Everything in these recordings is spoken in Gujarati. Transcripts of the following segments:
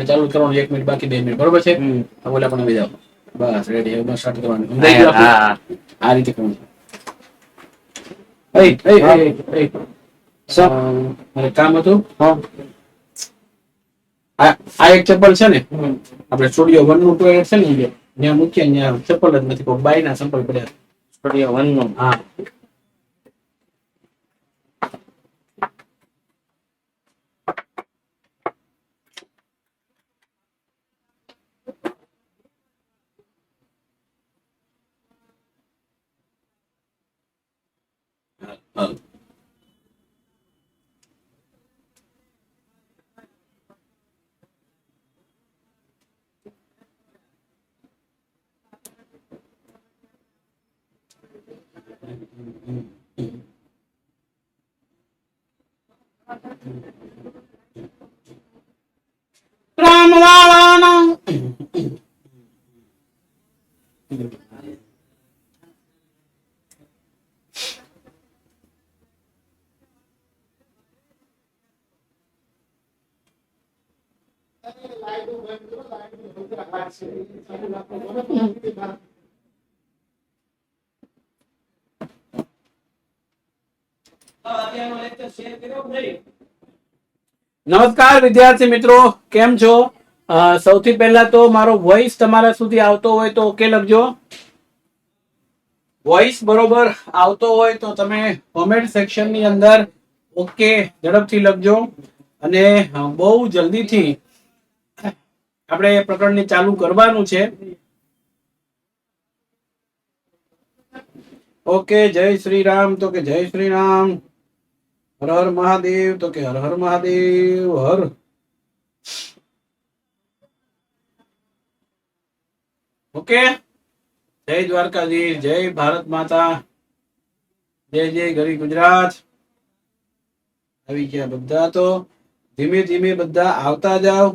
ચાલુ કરવાનું 1 મિનિટ બાકી 2 મિનિટ બરોબર છે બોલા પણ આવી જાવ બસ રેડી હવે સ્ટાર્ટ કરવાનું સમજાઈ ગયું આ રીતે કરવાનું મારે કામ હતું આ એક ચપ્પલ છે ને આપણે સ્ટુડિયો 1 નું ટોયલેટ છે ને ત્યાં મૂકીએ ત્યાં ચપ્પલ જ નથી કોઈ બાય ના ચપ્પલ પડ્યા સ્ટુડિયો 1 નું હા રામ વાળાના નમસ્કાર વિદ્યાર્થી મિત્રો કેમ છો સૌથી પહેલા તો મારો વોઇસ તમારા સુધી આવતો હોય તો ઓકે લખજો વોઇસ બરોબર આવતો હોય તો તમે કોમેન્ટ સેક્શન ની અંદર ઓકે ઝડપથી લખજો અને બહુ જલ્દીથી આપણે પ્રકરણને ચાલુ કરવાનું છે ઓકે જય શ્રી રામ તો કે જય શ્રી રામ હર હર મહાદેવ તો કે હર હર મહાદેવ હર ઓકે જય દ્વારકાધીશ જય ભારત માતા જય જય ગરી ગુજરાત આવી ગયા બધા તો ધીમે ધીમે બધા આવતા જાવ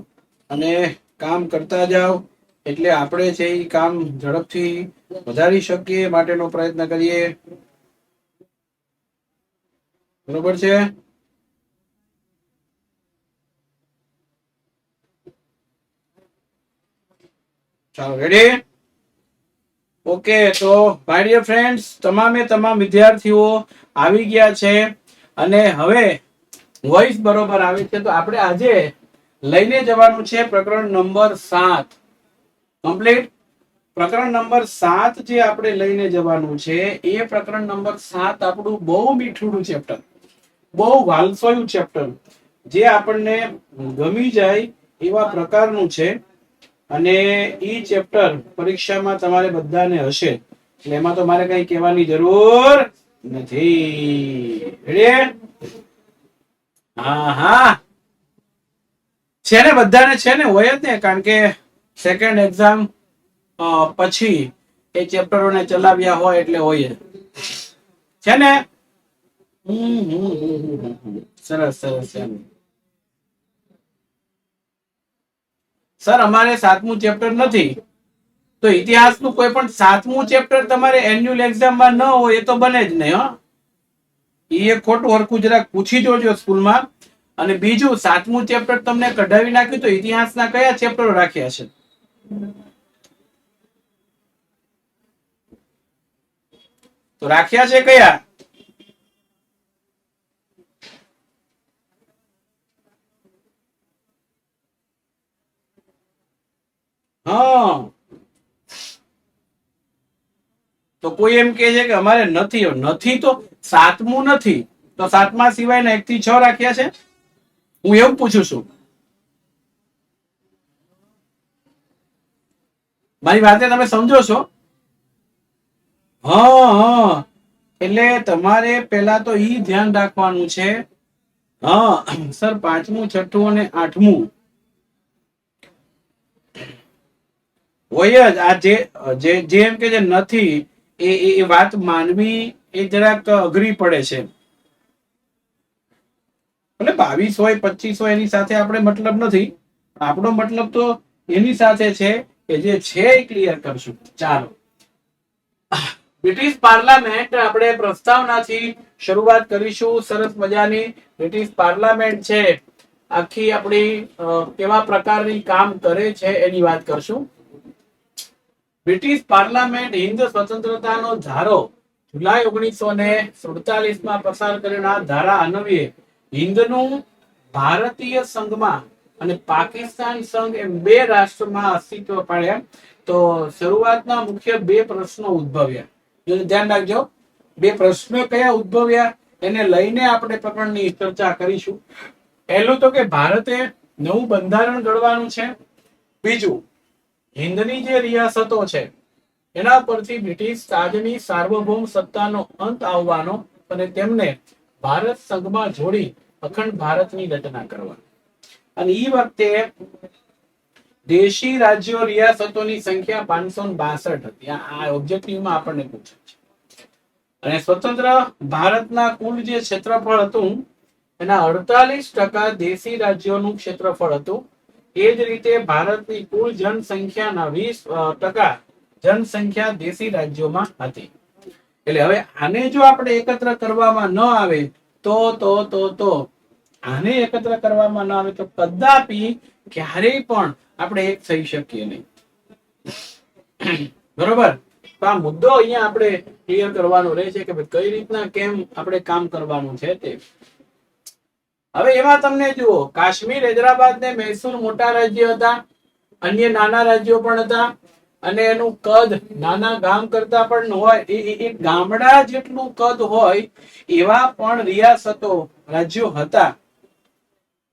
અને કામ કરતા જાવ એટલે આપણે છે એ કામ ઝડપથી વધારી શકીએ માટેનો પ્રયત્ન કરીએ બરોબર છે ચાલો રેડી ઓકે તો માય ડિયર ફ્રેન્ડ્સ તમામે તમામ વિદ્યાર્થીઓ આવી ગયા છે અને હવે વોઇસ બરોબર આવે છે તો આપણે આજે લઈને જવાનું છે પ્રકરણ નંબર 7 કમ્પ્લીટ પ્રકરણ નંબર 7 જે આપણે લઈને જવાનું છે એ પ્રકરણ નંબર 7 આપણું બહુ મીઠું ચેપ્ટર બહુ વાલસોયું ચેપ્ટર જે આપણને ગમી જાય એવા પ્રકારનું છે અને ઈ ચેપ્ટર પરીક્ષામાં તમારે બધાને હશે એટલે એમાં તો મારે કઈ કહેવાની જરૂર નથી રેડી હા હા છે ને બધાને છે ને હોય જ ને કારણ કે સેકન્ડ એક્ઝામ પછી એ ચેપ્ટરોને ચલાવ્યા હોય એટલે હોય છે ને સરસ સરસ સર અમારે 7મું ચેપ્ટર નથી તો ઇતિહાસનું કોઈ પણ 7મું ચેપ્ટર તમારે એન્યુઅલ એક્ઝામમાં ન હોય એ તો બને જ નહીં હો એ ખોટું હરખું જરાક પૂછી જોજો સ્કૂલમાં અને બીજું 7મું ચેપ્ટર તમને કઢાવી નાખ્યું તો ઇતિહાસના કયા ચેપ્ટરો રાખ્યા છે તો રાખ્યા છે કયા હા તો કોઈ એમ કહે છે કે અમારે નથી તો 7મું નથી તો 7મા સિવાયના 1 થી 6 રાખ્યા છે હું એવું પૂછું છું મારી વાતે તમે સમજો છો હા એટલે તમારે પેલા તો ઈ ધ્યાન રાખવાનું છે હા સર 5મું 6ઠું અને 8મું હોય જ આ જે એમ કે જે નથી એ વાત માનવી એ જરાક અઘરી પડે છે એટલે 22 હોય 25 હોય એની સાથે આપણે મતલબ નથી આપણો મતલબ તો એની સાથે છે કે જે છે એ ક્લિયર કરશું ચાલો બ્રિટિશ પાર્લામેન્ટ આપણે પ્રસ્તાવનાથી શરૂઆત કરીશું સરસ મજાની બ્રિટિશ પાર્લામેન્ટ છે આખી આપણી કેવા પ્રકારની કામ કરે છે એની વાત કરશું. બ્રિટિશ પાર્લામેન્ટ હિન્દ સ્વતંત્રતાનો ધારો જુલાઈ 1947 માં પસાર કરેલા ધારા અન્વયે હિન્દનું ભારતીય સંઘમાં અને પાકિસ્તાન સંઘ એમ બે રાષ્ટ્રમાં અસ્તિત્વ પામ્યા. તો શરૂઆતના મુખ્ય બે પ્રશ્નો ઉદ્ભવ્યા. ધ્યાન રાખજો, બે પ્રશ્નો કયા ઉદ્ભવ્યા એને લઈને આપણે પ્રકરણની ચર્ચા કરીશું. પહેલું તો કે ભારતે નવું બંધારણ ઘડવાનું છે. બીજું, હિન્દની જે રિયાસતો છે એના પરથી બ્રિટિશ રાજની સાર્વભૌમ સત્તાનો અંત આવવાનો અને તેમને ભારત સંઘમાં જોડી અખંડ ભારતની રચના કરવાની. અને એ વખતે દેશી રાજ્યો રિયાસતોની સંખ્યા 562 હતી. આ ઓબ્જેક્ટિવમાં આપણને પૂછે છે. અને સ્વતંત્ર ભારતના કુલ જે ક્ષેત્રફળ હતું એના 48% દેશી રાજ્યોનું ક્ષેત્રફળ હતું. એ જ રીતે ભારતની કુલ જનસંખ્યાના 20% જનસંખ્યા દેશી રાજ્યોમાં હતી. એટલે હવે આને જો આપણે એકત્ર કરવામાં ન આવે તો આને એકત્ર કરવામાં ન આવે તો કદાપી ક્યારેય પણ આપણે એક થઈ શકીએ નહીં. બરોબર? તો આ મુદ્દો અહીંયા આપણે ક્લિયર કરવાનો રહેશે કે કઈ રીતના કેમ આપણે કામ કરવાનું છે તે. હવે એમાં તમને જુઓ, કાશ્મીર, હૈદરાબાદ ને મૈસૂર મોટા રાજ્ય હતા. અન્ય નાના રાજ્યો પણ હતા અને એનું કદ નાના ગામ કરતા પણ હોય, એ ગામડા જેટલું કદ હોય એવા પણ રિયાસતો રાજ્યો હતા.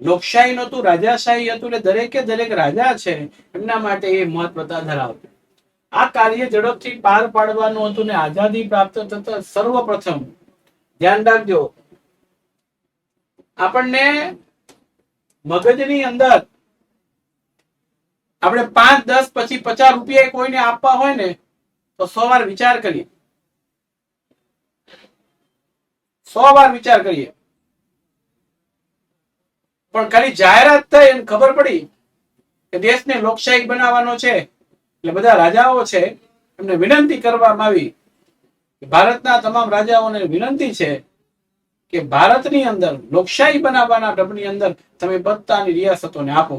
લોકશાહી નહોતું, રાજાશાહી હતું. એટલે દરેકે દરેક રાજા છે એમના માટે એ મહત્વતા ધરાવતું. આ કાર્ય ઝડપથી પાર પાડવાનું હતું ને આઝાદી પ્રાપ્ત થતા સર્વપ્રથમ ધ્યાન રાખજો, આપણને મગજની અંદર આપણે 5, 10 પછી 50 રૂપિયા કોઈને આપવા હોય ને તો 100 વાર વિચાર કરીએ. 100 વાર વિચાર કરીએ. પણ ખાલી જાહેરાત થઈ અને ખબર પડી કે દેશને લોકશાહી બનાવવાનો છે એટલે બધા રાજાઓ છે એમને વિનંતી કરવામાં આવી, ભારતના તમામ રાજાઓને વિનંતી છે કે ભારતની અંદર લોકશાહી બનાવવાના ઢબની અંદર તમે બધાની રિયાસતોને આપો.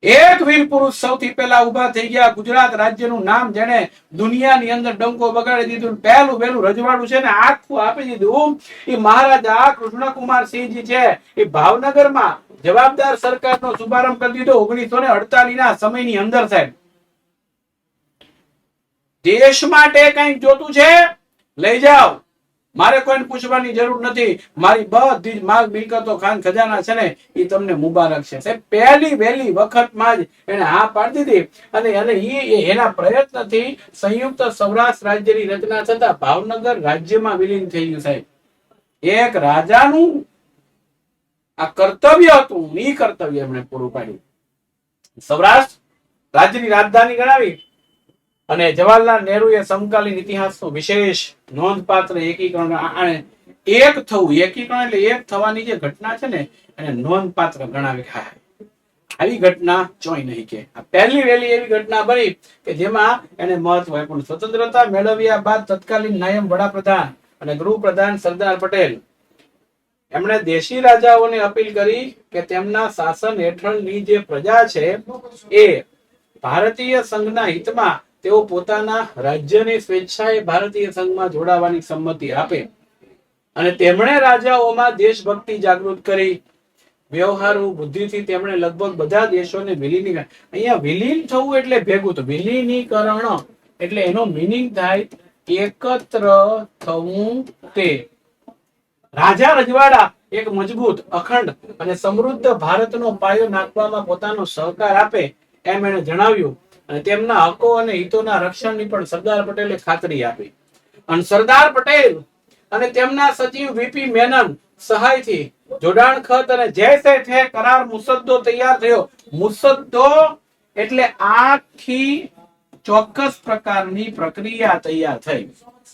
એક વીર પુરુષ સૌથી પહેલા ઉભા થઈ ગયા. ગુજરાત રાજ્યનું નામ જેને દુનિયાની અંદર ડંકો બગાડી દીધું, પહેલું રજવાડું છે ને આખું આપી દીધું, એ મહારાજા કૃષ્ણકુમારસિંહજી છે. એ ભાવનગરમાં જવાબદાર સરકારનો શુભારંભ કરી દીધો 1948 ના સમયની અંદર. સાહેબ, દેશ માટે કઈક જોતું છે લઈ જાઓ, મારે કોઈને પૂછવાની જરૂર નથી. મારી બધી જ માલ મિલકતો ખાન ખજાના છે ને એ તમને મુબારક છે. સાહેબ, પહેલી વહેલી વખતમાં જ એને હા પાડી દીધી અને એના પ્રયત્નથી સંયુક્ત સૌરાષ્ટ્ર રાજ્યની રચના થતા ભાવનગર રાજ્યમાં વિલીન થઈ ગયું. સાહેબ, એક રાજાનું આ કર્તવ્ય હતું, એ કર્તવ્ય એમણે પૂરું પાડ્યું. સૌરાષ્ટ્ર રાજ્યની રાજધાની ગણાવી અને જવાહરલાલ નહેરુએ સમકાલીન ઇતિહાસનું વિશેષ નોંધપાત્ર એકીકરણ, એક થવું, એકીકરણ એટલે એક થવાની જે ઘટના છે ને એને નોંધપાત્ર ગણાવી. આવી ઘટના ચોય નહીં કે આ પહેલી વહેલી એવી ઘટના બની કે જેમાં એને મહત્વ આપ્યું. સ્વતંત્રતા મેળવ્યા બાદ તત્કાલીન નાયબ વડાપ્રધાન અને ગૃહપ્રધાન સરદાર પટેલ એમણે દેશી રાજાઓને અપીલ કરી કે તેમના શાસન હેઠળની જે પ્રજા છે એ ભારતીય સંઘના હિતમાં તેઓ પોતાના રાજ્યની સ્વેચ્છાએ ભારતીય સંઘમાં જોડાવાની સંમતિ આપે. અને તેમણે રાજાઓમાં દેશભક્તિ જાગૃત કરી. વ્યવહારુ બુદ્ધિથી તેમણે લગભગ બધા દેશોને વિલીન, અહીંયા વિલીન થવું એટલે ભેગું, તો વિલીનીકરણ એટલે એનો મીનિંગ થાય એકત્ર થવું. તે રાજા રજવાડા એક મજબૂત, અખંડ અને સમૃદ્ધ ભારતનો પાયો નાખવામાં પોતાનો સહકાર આપે એમ એને જણાવ્યું. અને તેમના હકો અને હિતોના રક્ષણની પણ સરદાર પટેલે ખાતરી આપી. અને સરદાર પટેલ અને તેમના સચિવ વીપી મેનન સહાયથી જોડાણ ખત અને જૈસે थे કરાર મુસદ્દો તૈયાર થયો. મુસદ્દો એટલે આખી ચોક્કસ પ્રકારની પ્રક્રિયા તૈયાર થઈ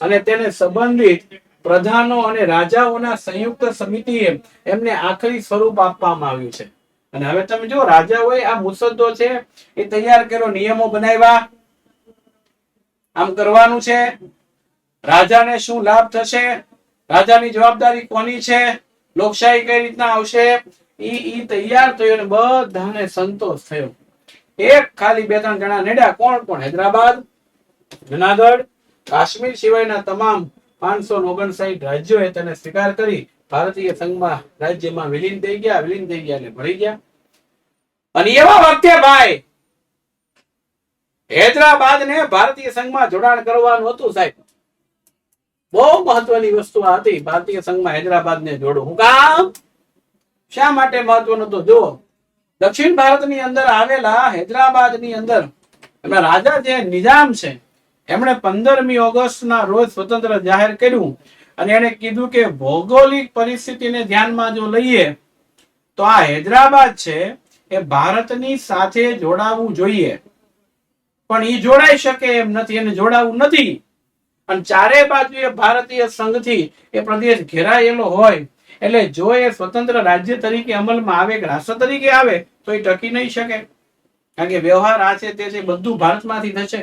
અને તેને સંબંધિત પ્રધાનો અને રાજાઓના સંયુક્ત સમિતિએ એમને આખરી સ્વરૂપ આપવામાં આવ્યું છે. અને હવે તમે જો રાજાઓએ આ મુસદ્દો છે એ તૈયાર કર્યો, નિયમો બનાવ્યા, આમ કરવાનું છે, રાજાને શું લાભ થશે, રાજાની જવાબદારી કોની છે, લોકશાહી કઈ રીતના આવશે, ઈ તૈયાર થયો અને બધાને સંતોષ થયો. એક ખાલી 2-3 જણા નડ્યા. કોણ? હૈદરાબાદ, જુનાગઢ, કાશ્મીર સિવાયના તમામ 559 રાજ્યોએ તેને સ્વીકાર કરી ભારતીય સંઘમાં રાજ્યમાં વિલીન થઈ ગયા એટલે ભળી ગયા. અને એવા વખતે ભાઈ હૈદરાબાદને ભારતીય સંઘમાં જોડાણ કરવાનું હતું સાહેબ. બહુ મહત્વની વસ્તુ આ હતી, ભારતીય સંઘમાં હૈદરાબાદને જોડવું. હું કામ? શા માટે મહત્વનું હતું? જો દક્ષિણ ભારતની અંદર આવેલા હૈદરાબાદની અંદર એમના રાજા જે નિઝામ છે એમણે 15મી ઓગસ્ટના રોજ સ્વતંત્ર જાહેર કર્યું અને એને કીધું કે ભૌગોલિક પરિસ્થિતિને ધ્યાનમાં જો લઈએ તો આ હૈદરાબાદ છે એ ભારતની સાથે જોડાવું જોઈએ, પણ એ જોડાઈ શકે એમ નથી, એને જોડાવું નથી. અને ચારે બાજુએ ભારતીય સંઘથી એ પ્રદેશ ઘેરાયેલો હોય એટલે જો એ સ્વતંત્ર રાજ્ય તરીકે અમલમાં આવે કે રાષ્ટ્ર તરીકે આવે તો એ ટકી નહીં શકે, કારણ કે વ્યવહાર આ છે તે છે બધું ભારતમાંથી થશે.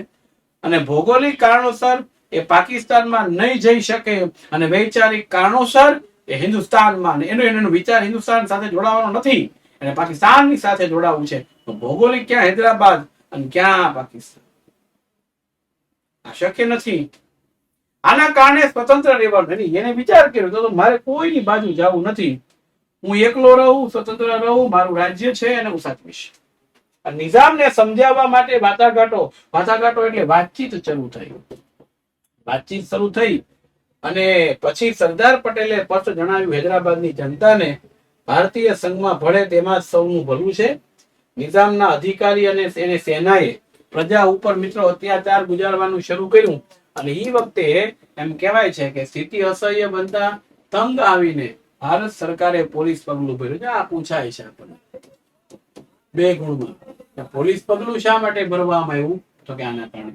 અને ભૌગોલિક કારણોસર એ પાકિસ્તાનમાં નહીં જઈ શકે અને વૈચારિક કારણોસર એ હિન્દુસ્તાનમાં, એનો વિચાર હિન્દુસ્તાન સાથે જોડાવાનો નથી, અને પાકિસ્તાનની સાથે જોડાવું છે. તો ભૌગોલિક ક્યાં હૈદરાબાદ અને ક્યાં પાકિસ્તાન? આ શક્ય નથી. આના કારણે સ્વતંત્ર રહેવાનું. એને વિચાર કર્યો તો મારે કોઈની બાજુ જવું નથી, હું એકલો રહું, સ્વતંત્ર રહું, મારું રાજ્ય છે અને હું સાચવીશ. નિઝામને સમજાવવા માટે વાટાઘાટો એટલે વાતચીત શરૂ થઈ અને પછી સરદાર પટેલે સ્પષ્ટ જણાવ્યું હૈદરાબાદની જનતાને ભારતીય સંઘમાં ભળે તેમાં જ સૌનું ભલું છે. નિઝામના અધિકારી અને એની સેનાએ પ્રજા ઉપર મિત્રો અત્યાચાર ગુજારવાનું શરૂ કર્યું અને એ વખતે એમ કહેવાય છે કે સ્થિતિ અસહ્ય બનતા તંગ આવીને ભારત સરકારે પોલીસ પગલું ભર્યું છે. આ પૂછાય છે આપણને 2 ગુણમાં. પોલીસ પગલું શા માટે ભરવામાં આવ્યું? તો કે આના કારણે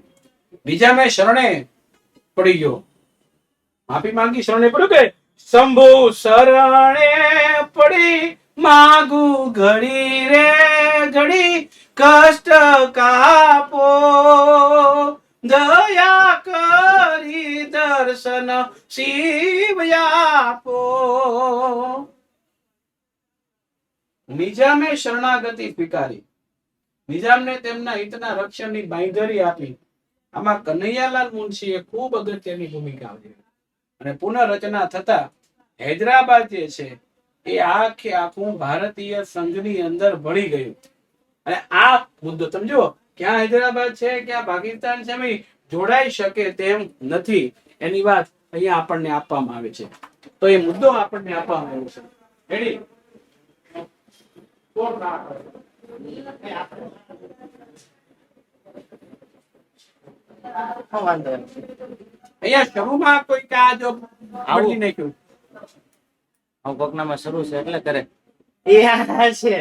બીજા મેં શરણે પડી ગયો, માફી માંગી, શરણે પડ્યું કે શંભુ શરણે પડી માગુ ઘડી રે ઘડી કષ્ટ કાપો દયા કરી દર્શન શિવ આપો. નિજામે શરણાગતિ સ્વીકારી, નિજામને તેમના હિતના રક્ષણની બાંયધરી આપી. આમાં કનૈયાલાલ મુનશીએ ખૂબ અગત્યની ભૂમિકા ભજવી અને પુનઃરચના થતા હૈદરાબાદ જે છે એ આખું ભારતીય સંઘની અંદર ભળી ગયું. અને આ મુદ્દો સમજો, ક્યાં હૈદરાબાદ છે ક્યાં પાકિસ્તાન છે ભાઈ જોડાઈ શકે તેમ નથી, એની વાત અહીંયા આપણને આપવામાં આવે છે. તો એ મુદ્દો આપણને આપવામાં આવ્યો છે. રેડી? અહીંયા શરૂમાં કોઈ કા જો આવડી નાખ્યું કોકનામાં શરૂ છે એટલે કરે એ છે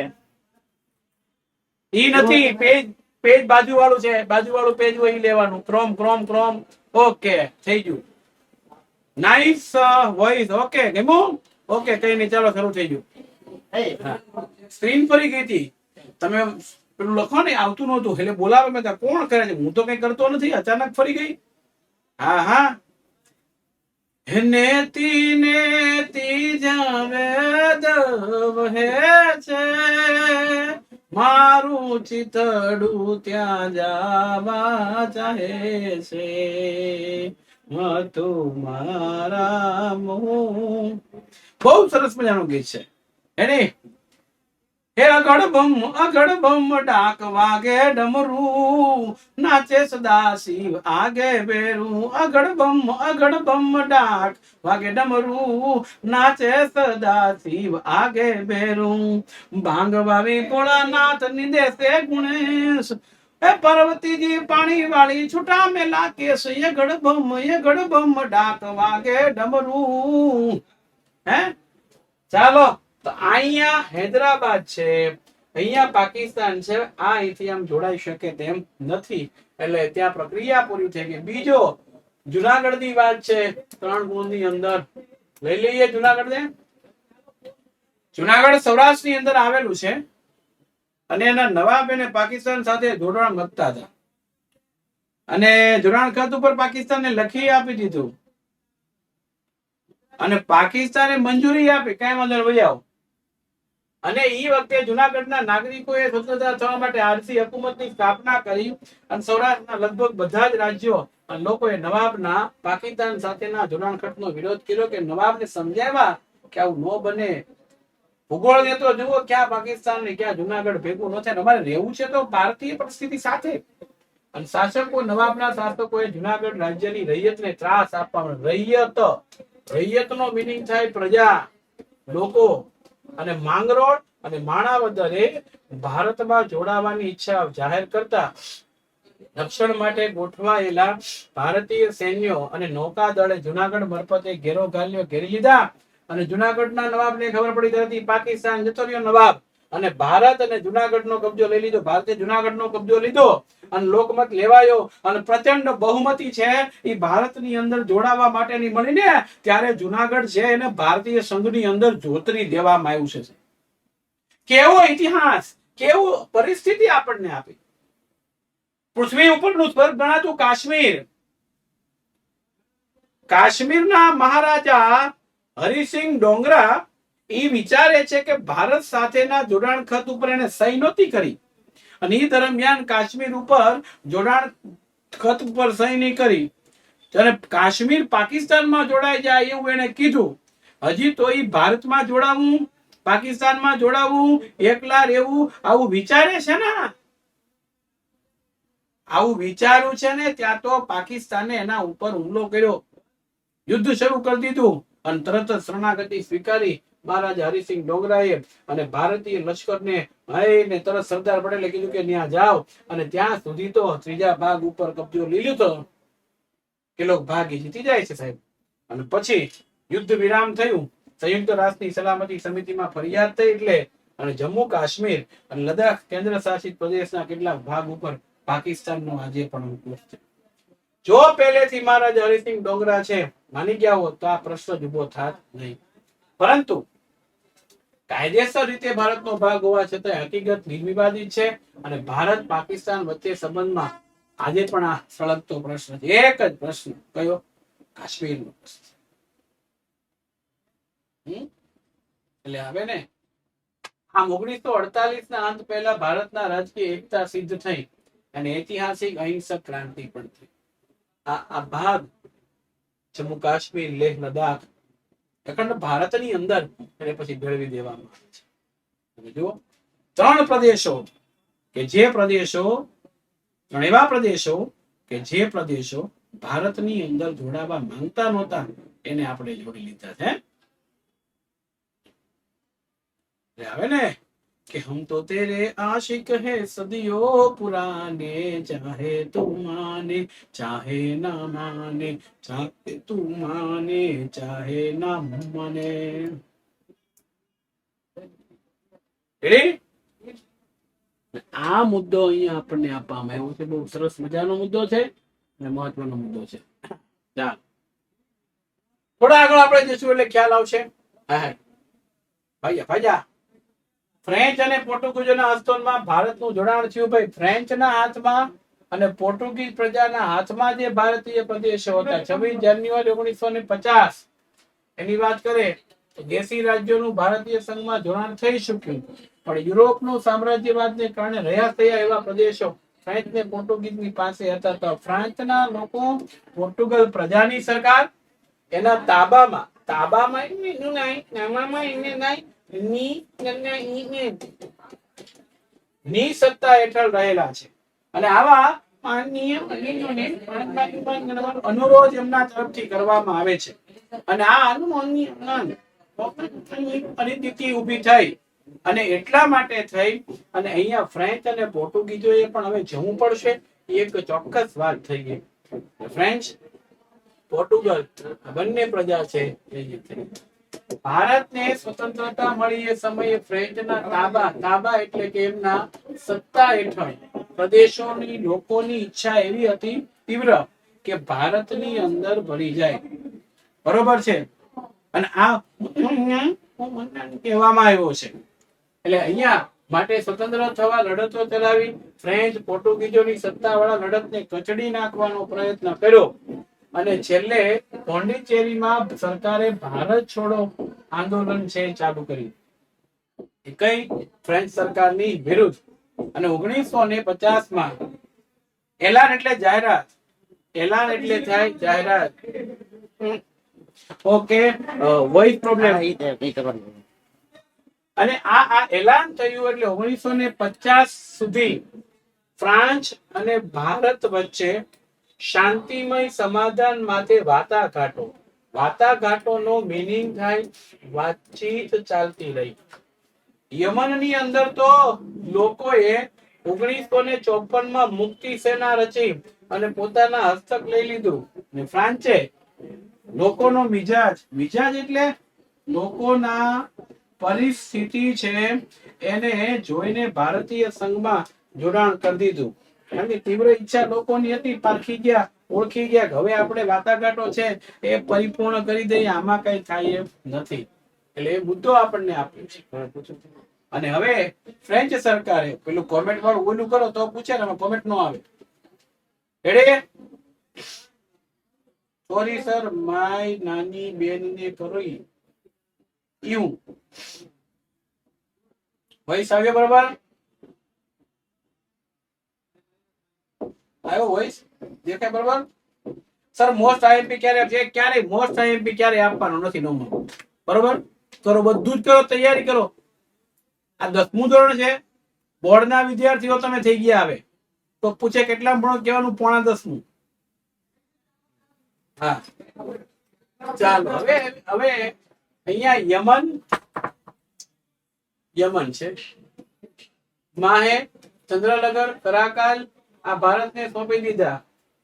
ઈ નથી. પેજ બાજુ વાળું છે, બાજુ વાળું પેજ હોય ઈ લેવાનું. ક્રોમ ઓકે થઈ ગયું. Nice voice. ઓકે ગમ્યું? ઓકે કઈ નહીં, ચાલો શરૂ થઈ ગયું. સ્ક્રીન ફરી ગઈ હતી, તમે પેલું લખો ને આવતું નહોતું એટલે બોલાવે મેં કોણ કરે છે, હું તો કઈ કરતો નથી, અચાનક ફરી ગઈ. હા નેતી નેતી જાવેદ વહે છે મારું ચિતડું ત્યાં જાવા ચાહે છે તું મારા મોં. બહુ સરસ મજાનું ગીત છે. એને હે અગડ બમ ડાક વાગે ડમરું નાચે સદા શિવ આગે બેરું. અગડ બમ ડાક વાગે ડમરું નાચે સદા શિવ આગે બેરું. ભાંગ વાવી ભોળાનાથ નિદેશે ગુણેશ એ પાર્વતીજી પાણી વાળી છૂટા મેલા કેસ. યગડ બમ ડાક વાગે ડમરું. હે ચાલો, તો અહીંયા હૈદરાબાદ છે, અહીંયા પાકિસ્તાન છે, આ અહીંથી આમ જોડાઈ શકે તેમ નથી, એટલે ત્યાં પ્રક્રિયા પૂરી થઈ ગઈ. બીજો જુનાગઢ ની વાત છે, 3 ગુણની અંદર લઈ લઈએ. જુનાગઢ ને જુનાગઢ સૌરાષ્ટ્ર ની અંદર આવેલું છે અને એના નવાબ એને પાકિસ્તાન સાથે જોડાણ માંગતા હતા અને જોડાણ ખત ઉપર પાકિસ્તાનને લખી આપી દીધું અને પાકિસ્તાને મંજૂરી આપી, કઈ વાંધો વહી આવો. અને ઈ વખતે જુનાગઢના નાગરિકોએ સ્વતંત્ર થવા માટે આરસી હુકુમતની સ્થાપના કરી અને સૌરાષ્ટ્રના લગભગ બધા જ રાજ્યો અને લોકોએ નવાબના પાકિસ્તાન સાથેના જોડાણખતનો વિરોધ કર્યો કે નવાબને સમજાવ્યા કે આવું ન બને. ભૂગોળને તો જુઓ, ક્યાં પાકિસ્તાન ને ક્યાં જુનાગઢ ભેગું ન થાય. અમારે રહેવું છે તો ભારતીય પરિસ્થિતિ સાથે. અને શાસકો, નવાબના શાસકોએ જુનાગઢ રાજ્યની રૈયતને ત્રાસ આપવા. રૈયતનો મિનિંગ થાય પ્રજા, લોકો. અને માંગરોળ અને માણાવદરે ભારતમાં જોડાવાની ઈચ્છા જાહેર કરતા રક્ષણ માટે ગોઠવાયેલા ભારતીય સૈન્યો અને નૌકાદળે જુનાગઢ મરફતે ઘેરો ઘેરી લીધા. અને જુનાગઢના નવાબને ખબર પડી ત્યારથી પાકિસ્તાન જતો રહ્યો નવાબ, અને ભારત અને જુનાગઢનો કબજો લઈ લીધો. ભારતે જુનાગઢનો કબજો લીધો અને લોકમત લેવાયો અને પ્રચંડ બહુમતી છે એ ભારતની અંદર જોડાવા માટેની મળીને ત્યારે જુનાગઢ છે એને ભારતીય સંઘની અંદર જોતરી દેવામાં આવ્યું છે. કેવો ઇતિહાસ, કેવું પરિસ્થિતિ આપણને આપી. પૃથ્વી ઉપરનું સ્વર્ગ ગણાતું કાશ્મીર, કાશ્મીરના મહારાજા હરિસિંહ ડોંગરા એ વિચારે છે કે ભારત સાથેના જોડાણ ખત ઉપર એને સહી નહોતી કરી અને એ દરમિયાન કાશ્મીર ઉપર જોડાણ ખત ઉપર સહી નહીં કરી અને કાશ્મીર પાકિસ્તાનમાં જોડાઈ જાય એવું એને કીધું. હજી તો એ ભારતમાં જોડાવું, પાકિસ્તાનમાં જોડાવું, એકલા રહેવું આવું વિચારે છે ને. આવું વિચાર્યું છે ને ત્યાં તો પાકિસ્તાને એના ઉપર હુમલો કર્યો, યુદ્ધ શરૂ કરી દીધું અને તરત જ શરણાગતિ સ્વીકારી મહારાજા હરિસિંહ ડોગરાએ અને ભારતીય લશ્કરને તરત સરદાર પટેલે કીધું કે ત્યાં જાઓ. અને ત્યાં સુધી તો ત્રીજા ભાગ ઉપર કબજો લઈ લીધો કે લોક ભાગી જીતી જાય છે સાહેબ. અને પછી યુદ્ધ વિરામ થયું, સંયુક્ત રાષ્ટ્રની સલામતી સમિતિમાં ફરિયાદ થઈ એટલે અને જમ્મુ કાશ્મીર અને લદ્દાખ કેન્દ્ર શાસિત પ્રદેશના કેટલાક ભાગ ઉપર પાકિસ્તાનનો આજે પણ અંકુશ છે. જો પહેલેથી મહારાજા હરિસિંહ ડોગરા છે માની ગયા હોત તો આ પ્રશ્ન જ ઉભો થાત નહીં. પરંતુ કાયદેસર રીતે ભારતનો ભાગ હોવા છતાં હકીકત નિર્વિવાદિત છે અને ભારત પાકિસ્તાન વચ્ચે સંબંધમાં આજે પણ આ સળગતો પ્રશ્ન છે. એક જ પ્રશ્ન, કયો? કાશ્મીરનો પ્રશ્ન. એટલે હવે ને આમ 1948 ના અંત પહેલા ભારતના રાજકીય એકતા સિદ્ધ થઈ અને ઐતિહાસિક અહિંસક ક્રાંતિ પણ થઈ. આ ભાગ જમ્મુ કાશ્મીર, લેહ, લદ્દાખ અખંડ ભારતની અંદર એને પછી ભેળવી દેવામાં આવે છે. તમે જુઓ, ત્રણ એવા પ્રદેશો કે જે પ્રદેશો ભારતની અંદર જોડાવા માંગતા નહોતા એને આપણે જોડી લીધા છે. આવે ને कि हम तो तेरे आशिक है सदियों पुराने, चाहे तू माने चाहे ना माने, चाहे तू माने चाहे ना माने. આ મુદ્દો અહીંયા આપણને આપવામાં આવ્યો છે. બહુ સરસ મજાનો મુદ્દો છે અને મહત્વનો મુદ્દો છે. ચાલો થોડા આગળ આપણે જઈશું એટલે ખ્યાલ આવશે. ભાઈ ફ્રેન્ચ અને પોર્ટુગીઝોના હસ્તોમાં ભારતનું જોડાણ થયું. ભાઈ ફ્રેન્ચના હાથમાં અને પોર્ટુગીઝ પ્રજાના હાથમાં જે ભારતીય પ્રદેશો હતા 26 જાન્યુઆરી 1950 એની વાત કરે તો દેશી રાજ્યોનું ભારતીય સંઘમાં જોડાણ થઈ શક્યું. પણ યુરોપનું સામ્રાજ્યવાદને કારણે રહ્યા થયા એવા પ્રદેશો ફ્રેન્ચ ને પોર્ટુગીઝની પાસે હતા. તો ફ્રાન્સના લોકો પોર્ટુગલ પ્રજાની સરકાર એના તાબામાં ની સત્તા હેઠળ રહેલા છે. અને આવા અનુરોધ એમના તરફથી કરવામાં આવે છે. અને આ પરિસ્થિતિ ઊભી થઈ અને એટલા માટે થઈ અને અહીંયા ફ્રેન્ચ અને પોર્ટુગીઝોએ પણ હવે જવું પડશે. એક ચોક્કસ વાત થઈ ગઈ. ફ્રેન્ચ, પોર્ટુગલ બંને પ્રજા છે. ભારતને સ્વતંત્રતા મળી એ સમયે ફ્રેન્ચના તાબા એટલે કે એમના સત્તા હેઠળ પ્રદેશોની લોકોની ઈચ્છા એવી હતી તીવ્ર કે ભારતની અંદર ભળી જાય. બરોબર છે. અને આ કહેવામાં આવ્યો છે. એટલે અહીંયા માટે સ્વતંત્ર થવા લડતો ચલાવી ફ્રેન્ચ પોર્ટુગીઝોની સત્તાવાળા લડતને કચડી નાખવાનો પ્રયત્ન કર્યો અને છેલ્લે પોંડિચેરીમાં સરકારે ભારત છોડો આંદોલન છે ચાલુ કર્યું. એ કઈ ફ્રેન્ચ સરકારની વિરુદ્ધ. અને 1950 એલાન એટલે જાહેરાત. એલાન એટલે થાય જાહેરાત. Okay, voice problem. અને આ એલાન થયું એટલે 1950 સુધી ફ્રાન્સ અને ભારત વચ્ચે શાંતિમય સમાધાન માટે વાટાઘાટોનો મીનિંગ થાય વાતચીત ચાલતી રહી. યમનની અંદર તો લોકોએ 1954 મુક્તિ સેના રચી અને પોતાના હસ્તક લઈ લીધું. અને ફ્રાન્સે લોકોનો મિજાજ એટલે લોકોના પરિસ્થિતિ છે એને જોઈને ભારતીય સંઘમાં જોડાણ કરી દીધું. એમની તીવ્ર ઈચ્છા લોકોની હતી, પારખી ગયા, ઓળખી ગયા, હવે આપણે વાટાઘાટો છે એ પરિપૂર્ણ કરી દઈએ, આમાં કઈ થાય એમ નથી. એટલે એ મુદ્દો આપણને આપ્યો છે. અને હવે ફ્રેન્ચ સરકારે પેલું કોમેન્ટ વાળું ઓલું કરો તો પૂછે ને, કોમેન્ટ નો આવે. રેડી? સોરી સર, માય નાની બેનને કરી યુ વોઇસ આવ્યો બરાબર? આવ્યો વોઇસ? દેખાય બરાબર? સર મોસ્ટ આઈએમપી ક્યારે આપવાનું નથી નોમાં. બરોબર? કરો, બધું જ કરો, તૈયારી કરો. આ 10મું ધોરણ છે, બોર્ડના વિદ્યાર્થીઓ તમે થઈ ગયા. હવે તો પૂછે કેટલા ભણો, કહેવાનું 9.5. હા, ચાલો. હવે અહીંયા યમન છે, માહે, ચંદ્રનગર, કરાકાલ આ ભારતને સોંપી દીધા.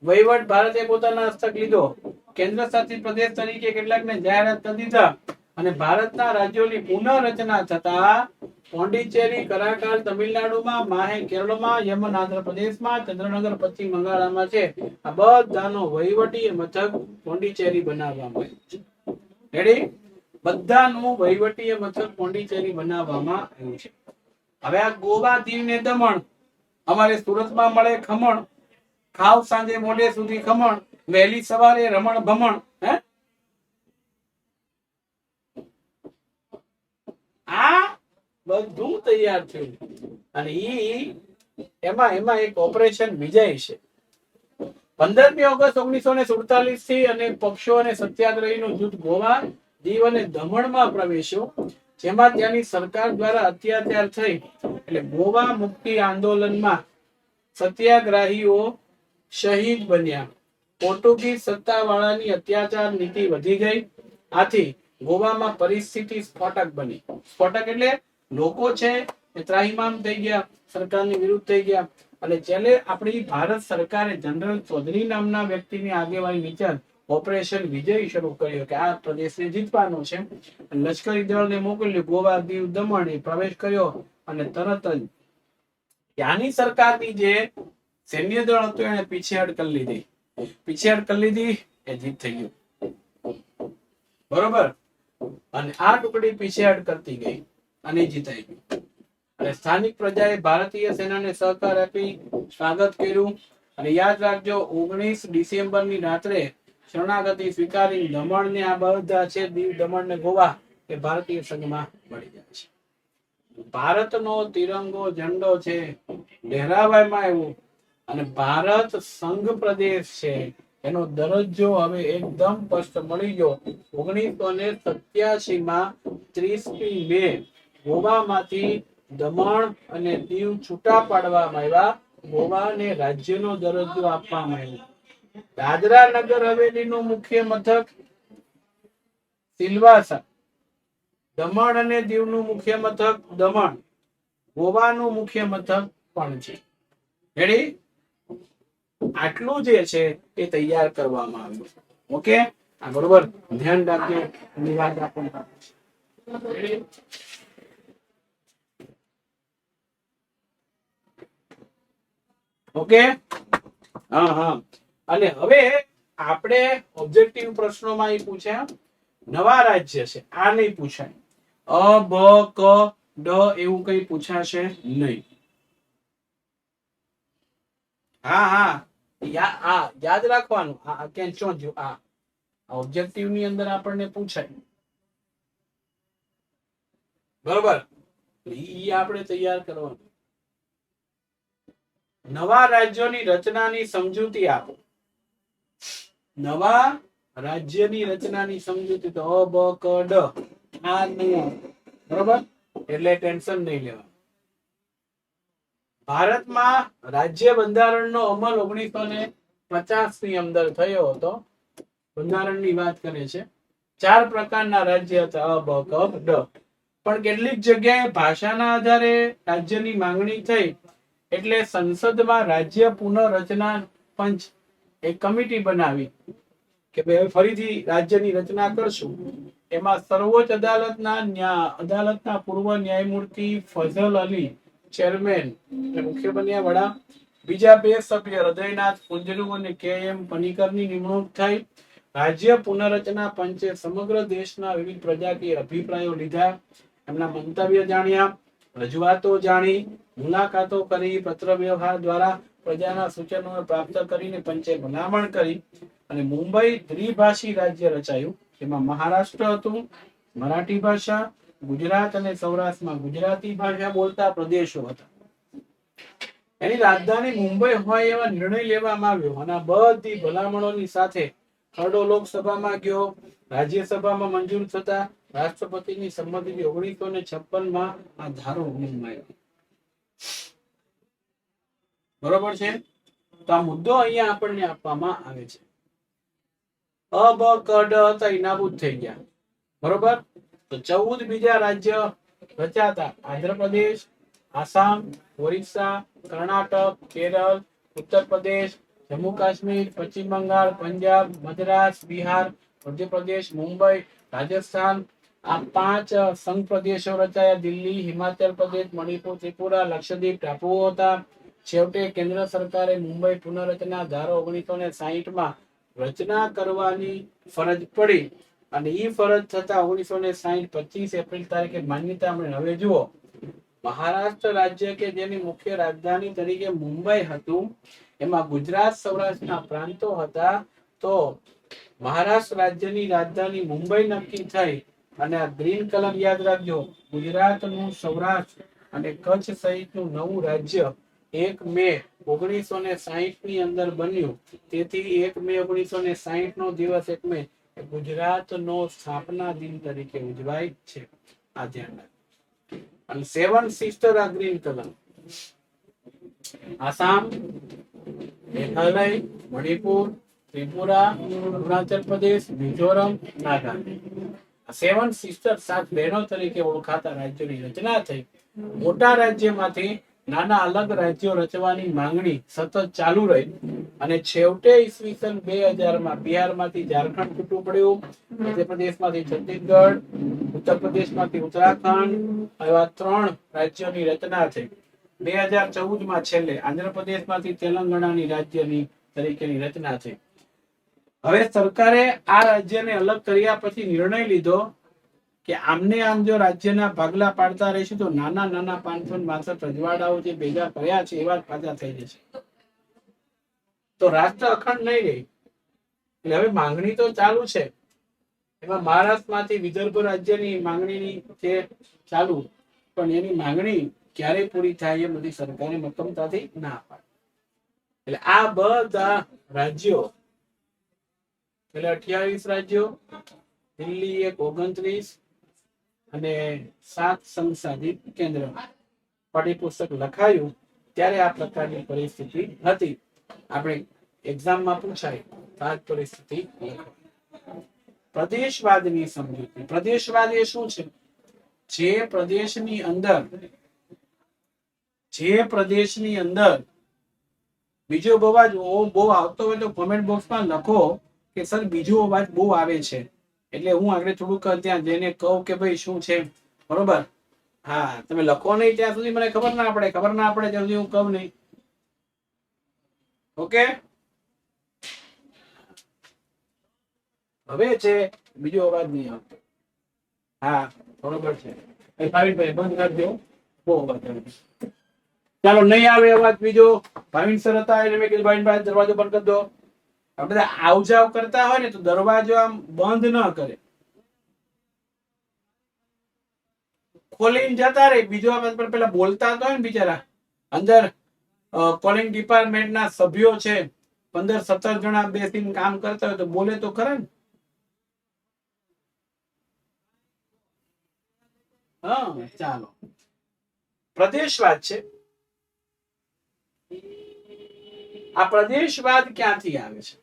વહીવટ ભારતે પોતાના હસ્તક લીધો. કેન્દ્ર શાસિત પ્રદેશ તરીકે કેટલાકને જાહેરાત કરી દીધા. અને ભારતના રાજ્યોની પુનઃરચના થતા પોંડિચેરી, કરાકાલ તમિલનાડુમાં, માહે કેરળમાં, યમન આંધ્રપ્રદેશમાં, ચંદ્રનગર પશ્ચિમ બંગાળમાં છે. આ બધાનો વહીવટી મથક પોંડિચેરી બનાવવામાં આવ્યું છે. રેડી? બધાનું વહીવટી મથક પોંડિચેરી બનાવવામાં આવ્યું છે. હવે આ ગોવા, દીવ ને દમણ, અમારે સુરતમાં મળે ખમણ, ખાવ સાંજે મોડે સુધી ખમણ, વહેલી સવારે રમણ ભમણ. હે, આ બધું તૈયાર થયું. અને એમાં એક ઓપરેશન વિજય છે. 15મી ઓગસ્ટ 1947 થી અને પક્ષો અને સત્યાગ્રહીનું જૂથ ગોવા, દીવ અને દમણમાં પ્રવેશ્યો, જેમાં ત્યાંની સરકાર દ્વારા અત્યાચાર થઈ. એટલે ગોવા મુક્તિ આંદોલનમાં સત્યાગ્રહીઓ શહીદ બન્યા. પોર્ટુગીઝ સત્તાવાળાની અત્યાચાર નીતિ વધી ગઈ. આથી ગોવામાં પરિસ્થિતિ સ્ફોટક બની. સ્ફોટક એટલે લોકો છે એ ત્રાહિમામ થઈ ગયા, સરકારની વિરુદ્ધ થઈ ગયા. અને છેલ્લે આપણી ભારત સરકારે જનરલ ચૌધરી નામના વ્યક્તિની આગેવાની નીચે ઓપરેશન વિજય શરૂ કર્યો કે આ પ્રદેશને જીતવાનો છે. લશ્કરી દળને મોકલ્યું. ગોવા, દીવ, દમણ એ પ્રવેશ કર્યો અને તરત જ ત્યાંની સરકારની જે સૈન્ય દળ હતું એને પીછેહટ કરી લીધી. એ જીત થઈ ગયું. બરોબર? અને આ ટુકડી પીછેહટ કરતી ગઈ અને જીતાઈ ગઈ. અને સ્થાનિક પ્રજાએ ભારતીય સેનાને સહકાર આપી સ્વાગત કર્યું. અને યાદ રાખજો, 19 ડિસેમ્બરની રાત્રે શરણાગતિ સ્વીકારી દમણ ને આ બધા છે, દીવ, દમણ ને ગોવા એ ભારતીય સંઘમાં મળી જાય છે. ભારતનો તિરંગો ઝંડો છે લહેરાવવામાં આવ્યો. અને ભારત સંઘ પ્રદેશ છે એનો દરજ્જો હવે એકદમ સ્પષ્ટ મળી ગયો. 1987 30મી મે ગોવામાંથી દમણ અને દીવ છૂટા પાડવામાં આવ્યા. ગોવાને રાજ્યનો દરજ્જો આપવામાં આવ્યો. દાદરા નગર હવેલીનું મુખ્ય મથક સિલવાસા, દમણ અને દીવનું મુખ્ય મથક દમણ, ગોવાનું મુખ્ય મથક પણજી. રેડી? આટલું જે છે એ તૈયાર કરવામાં આવ્યું. ઓકે, આ બરોબર ધ્યાન રાખજો. એની વાત આપણને ઓકે. હા. અને હવે આપણે ઓબ્જેક્ટિવ પ્રશ્નોમાં એ પૂછ્યા નવા રાજ્ય છે, આ નહીં પૂછાય. અ, બ, ક, ડ એવું કઈ પૂછાશે નહીં. હા, યાદ રાખવાનું. આ કેન્ચો જો આ ઓબ્જેક્ટિવ ની અંદર આપણને પૂછાય. બરોબર? ઈ આપણે તૈયાર કરવાનું. નવા રાજ્યોની રચનાની સમજૂતી આપો. નવા રાજ્યની રચનાની સમજૂતી તો અ બ ક ડ આ નહીં, બરોબર? એટલે ટેન્શન નહીં લેવા. ભારતમાં રાજ્ય બંધારણનો અમલ 1950 ની અંદર થયો હતો. બંધારણની વાત કરે છે. 4 પ્રકારના રાજ્ય હતા, અ બ ક ડ. પણ કેટલીક જગ્યાએ ભાષાના આધારે રાજ્યની માંગણી થઈ એટલે સંસદમાં રાજ્ય પુનઃરચના પંચ એક કમિટી બનાવી કે ભાઈ ફરીથી રાજ્યની રચના કરશું. એમાં સર્વોચ્ચ અદાલતના પૂર્વ ન્યાયમૂર્તિ ફઝલ અલી ચેરમેન એટલે મુખ્ય બન્યા વડા. બીજા 2 સભ્ય હૃદયનાથ કુંજરુ અને કે એમ પનિકરની નિમણૂક થઈ. રાજ્ય પુનઃરચના પંચે સમગ્ર દેશના વિવિધ પ્રજાકીય અભિપ્રાયો લીધા, એમના મંતવ્ય જાણ્યા, રજૂઆતો જાણી, મુલાકાતો કરી, પત્ર વ્યવહાર દ્વારા પ્રજાના સૂચનો પ્રાપ્ત કરીને પંચે ભલામણ કરી અને મુંબઈ દ્વિભાષી રાજ્ય રચાયું. જેમાં મહારાષ્ટ્ર હતું, મરાઠી ભાષા, ગુજરાત અને સૌરાષ્ટ્રમાં ગુજરાતી ભાષા બોલતા પ્રદેશો હતા. એની રાજધાની મુંબઈ હોય એવા નિર્ણય લેવામાં આવ્યો અને બધી ભલામણોની સાથે ખરડો લોકસભામાં ગયો. રાજ્યસભામાં મંજૂર થતા રાષ્ટ્રપતિની સંમતિથી 1956 આ ધારો અમલમાં આવ્યો. બરોબર છે? તો આ મુદ્દો અહીંયા આપણને આપવામાં આવે છે. અ બ ક ડ હતા એ નાબૂદ થઈ ગયા. બરોબર? તો 14 બીજા રાજ્ય રચાતા. આંધ્રપ્રદેશ, આસામ, ઓરિસ્સા, કર્ણાટક, કેરળ, ઉત્તર પ્રદેશ, જમ્મુ કાશ્મીર, પશ્ચિમ બંગાળ, પંજાબ, મદ્રાસ, બિહાર, મધ્યપ્રદેશ, મુંબઈ, રાજસ્થાન, આ 5 સંઘ પ્રદેશો રચાયા. દિલ્હી, હિમાચલ પ્રદેશ, મણિપુર, ત્રિપુરા, લક્ષદ્વીપ ટાપુઓ હતા. છેવટે કેન્દ્ર સરકારે મુંબઈ પુનઃરચના ધારો 1960 રચના કરવાની ફરજ પડી અને ઈ ફરજ થતા 1960 25 એપ્રિલ તારીખે માન્યતા મળી. હવે જુઓ, મહારાષ્ટ્ર રાજ્ય કે જેની મુખ્ય રાજધાની તરીકે મુંબઈ હતું, એમાં ગુજરાત સૌરાષ્ટ્રના પ્રાંતો હતા. તો મહારાષ્ટ્ર રાજ્યની રાજધાની મુંબઈ નક્કી થઈ અને આ ગ્રીન કલર યાદ રાખજો. ગુજરાતનું, સૌરાષ્ટ્ર અને કચ્છ સહિતનું નવું રાજ્ય 1 મે 1960 ની અંદર બન્યું. તેથી 1 મે 1960 નો દિવસ 1 મે ગુજરાતનો સ્થાપના દિન તરીકે ઉજવાય છે. આ ધ્યાન રાખજો. અને 7 સિસ્ટર આ green colour. Assam, Meghalaya, Manipur, Tripura, Arunachal Pradesh, Mizoram, Nagaland. 7 sister 7 બહેનો તરીકે ઓળખાતા રાજ્યોની રચના થઈ. મોટા રાજ્યમાંથી નાના અલગ રાજ્યો રચવાની માંગણી સતત ચાલુ રહી અને છેવટે ઈસવીસન 2000 બિહારમાંથી ઝારખંડ છૂટું પડ્યું, મધ્યપ્રદેશમાંથી છત્તીસગઢ, ઉત્તર પ્રદેશમાંથી ઉત્તરાખંડ, એવા 3 રાજ્યોની રચના થઈ. 2014 છેલ્લે આંધ્રપ્રદેશમાંથી તેલંગાણાની રાજ્યની તરીકેની રચના થઈ. હવે સરકારે આ રાજ્યને અલગ કર્યા પછી નિર્ણય લીધો કે આમને આમ જો રાજ્યના ભાગલા પાડતા રહીશું તો નાના 562 રજવાડાઓ જે ભેગા કર્યા છે એવા જ પાછા થઈ જશે. તો રાષ્ટ્ર અખંડ નહીં રહે. એટલે હવે માંગણી તો ચાલુ છે. એમાં મહારાષ્ટ્રમાંથી વિદર્ભ રાજ્યની માંગણીની છે ચાલુ, પણ એની માંગણી ક્યારે પૂરી થાય એ બધી સરકારે મક્કમતાથી ના પાડી. એટલે આ બધા રાજ્યો, એટલે 28 રાજ્યો, દિલ્હી 29 અને 7 સંસદીય કેન્દ્ર. પાઠ્યપુસ્તક લખાયું ત્યારે આ પ્રકારની પરિસ્થિતિ હતી. આપણે એક્ઝામમાં પૂછાય તો આ પરિસ્થિતિ લખાય. પ્રદેશવાદની સમજૂતી. પ્રદેશવાદ એ શું છે? જે પ્રદેશની અંદર બીજો અવાજ બહુ આવતો હોય તો કોમેન્ટ બોક્સમાં લખો કે સર બીજો અવાજ બહુ આવે છે, એટલે હું આગળ થોડુંક ત્યાં જઈને કહું કે ભાઈ શું છે. બરોબર? હા, તમે લખો નહીં ત્યાં સુધી મને ખબર ના પડે ત્યાં સુધી હું કહું નહીં. ઓકે, હવે છે બીજો અવાજ નહીં આવતો. હા, બરોબર છે. ભાવિનભાઈ બંધ કરજો, બહુ અવાજ આવે. ચાલો, નહીં આવે અવાજ બીજો. ભાવિન સર હતા એટલે મેં કીધું ભાવિનભાઈ દરવાજો બંધ કરી દો. આ બધા આવ જાવ કરતા હોય ને તો દરવાજો આમ બંધ ન કરે. ખોલીને જતા રહે. બીજો પેલા બોલતા તો હોય ને બિચારા અંદર કોલિંગ ડિપાર્ટમેન્ટના સભ્યો છે, 15-17 જણા બેસીને કામ કરતા હોય તો બોલે તો ખરા ને. હા, ચાલો. પ્રદેશવાદ છે. આ પ્રદેશવાદ ક્યાંથી આવે છે?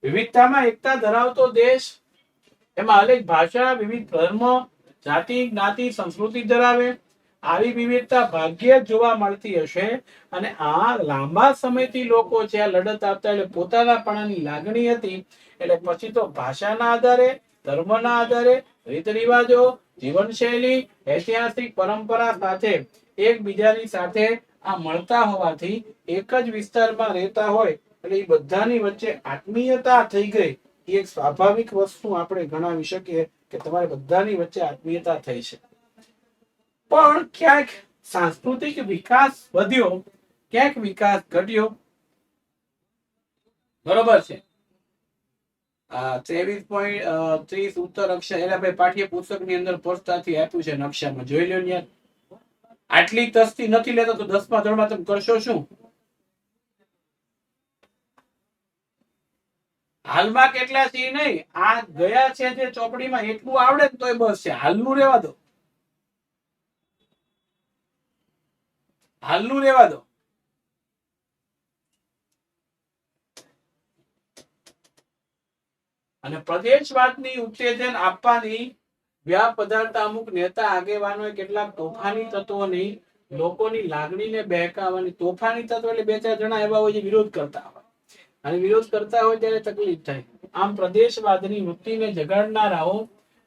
વિવિધતામાં એકતા ધરાવતો દેશ, એમાં અનેક ભાષા, વિવિધ ધર્મ, જાતિ, જ્ઞાતિ, સંસ્કૃતિ ધરાવે. આવી વિવિધતા ભાગ્યે જ જોવા મળતી હશે. અને આ લાંબા સમયથી લોકો છે આ લડત આપતા, એટલે પોતાનાપણાની લાગણી હતી. એટલે પછી તો ભાષાના આધારે, ધર્મના આધારે, રીત રિવાજો, જીવનશૈલી, ઐતિહાસિક પરંપરા સાથે એકબીજાની સાથે આ મળતા હોવાથી, એક જ વિસ્તારમાં રહેતા હોય એટલે એ બધાની વચ્ચે આત્મીયતા થઈ ગઈ. એક સ્વાભાવિક વસ્તુ આપણે ગણાવી શકીએ કે તમારે બધાની વચ્ચે આત્મીયતા થઈ છે. પણ ક્યાંક સાંસ્કૃતિક વિકાસ વધ્યો, ક્યાંક વિકાસ ઘટ્યો. બરોબર છે. 23.30 ઉત્તર અક્ષર એટલે ભાઈ પાઠ્યપુસ્તક ની અંદર સ્પષ્ટતાથી આપ્યું છે. નકશામાં જોઈ લો યાર. આટલી તસ્તી નથી લેતો તો 10મા ધોરણમાં તમે કરશો શું? હાલમાં કેટલા છે નહીં, આ ગયા છે જે ચોપડીમાં એટલું આવડે ને તોય બસ છે. હાલનું રેવા દો, હાલનું રેવા દો. અને પ્રદેશવાદની ઉત્તેજન આપવાની વ્યાપ પદાર્થતા અમુક નેતા આગેવાનોએ કેટલાક તોફાની તત્વોની લોકોની લાગણીને બહેકાવવાની. તોફાની તત્વ એટલે 2-4 જણા એવા હોય જે વિરોધ કરતા હોય, અને વિરોધ કરતા હોય ત્યારે તકલીફ થાય. આમ પ્રદેશવાદની વૃત્તિને જગાડનારાઓ,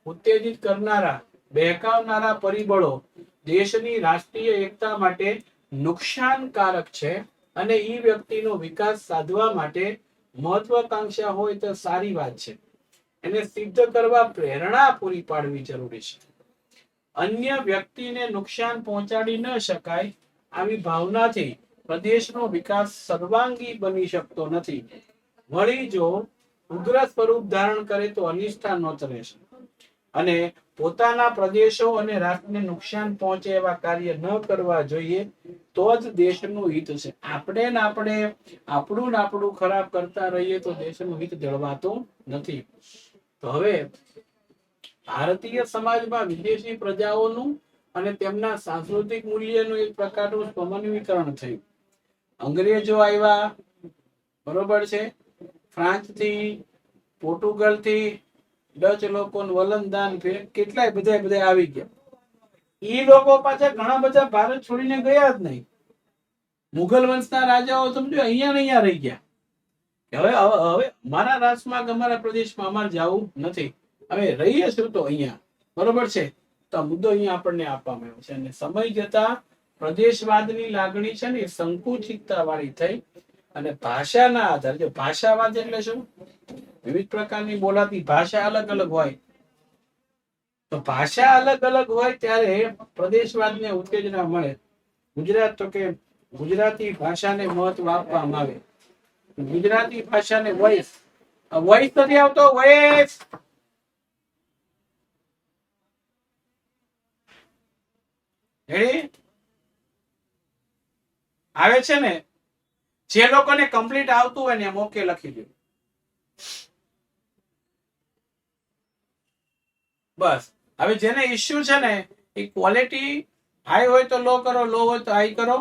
ઉત્તેજિત કરનારા, બહેકાવનારા પરિબળો દેશની રાષ્ટ્રીય એકતા માટે નુકસાનકારક છે. અને એ વ્યક્તિનો વિકાસ સાધવા માટે મહત્વાકાંક્ષા હોય તો સારી વાત છે. એને સિદ્ધ કરવા પ્રેરણા પૂરી પાડવી જરૂરી છે. અન્ય વ્યક્તિને નુકસાન પહોંચાડી ન શકાય આવી ભાવનાથી પ્રદેશનો વિકાસ સર્વાંગી બની શકતો નથી. વળી જો ઉગ્ર સ્વરૂપ ધારણ કરે તો અનિષ્ટા નોંધ રહેશે. અને પોતાના પ્રદેશો અને રાષ્ટ્રને નુકસાન પહોંચે એવા કાર્ય ન કરવા જોઈએ, તો જ દેશનું હિત છે. આપણે આપણું ખરાબ કરતા રહીએ તો દેશનું હિત જળવાતું નથી. તો હવે ભારતીય સમાજમાં વિદેશી પ્રજાઓનું અને તેમના સાંસ્કૃતિક મૂલ્યનું એક પ્રકારનું સમન્વયીકરણ થયું. અંગ્રેજો આવ્યા, બરોબર છે, ફ્રાન્સ થી, પોર્ટુગલ થી, ડચ લોકોનું વલણદાન, કેટલાય બધા આવી ગયા. ઈ લોકો પાછા ઘણા બધા ભારત છોડીને ગયા જ નહીં. મુઘલ વંશના રાજાઓ સમજો અહીંયા રહી ગયા. હવે અમારા રાષ્ટ્રમાં, અમારા પ્રદેશમાં અમારે જવું નથી, હવે રહીએ શું તો અહીંયા. બરોબર છે. તો આ મુદ્દો અહીંયા આપણને આપવામાં આવ્યો છે. અને સમય જતા પ્રદેશવાદની લાગણી છે ને સંકુચિતતા વાળી થઈ. અને ભાષાના આધારે, જો ભાષાવાદ એટલે શું? વિવિધ પ્રકારની બોલાતી ભાષા અલગ અલગ હોય. તો ભાષા અલગ અલગ હોય ત્યારે પ્રદેશવાદને ઉત્તેજના મળે. ગુજરાત તો કે ગુજરાતી ભાષાને મહત્વ આપવામાં આવે. ગુજરાતી ભાષાને વોઇસ નથી આવતો, વોઇસ આવે છે ને. જે લોકોને કમ્પ્લીટ આવતું હોય ને એમ ઓકે લખી દો. બસ. હવે જેને ઇશ્યુ છે ને એ ક્વોલિટી હાઈ હોય તો લો કરો, લો હોય તો હાઈ કરો.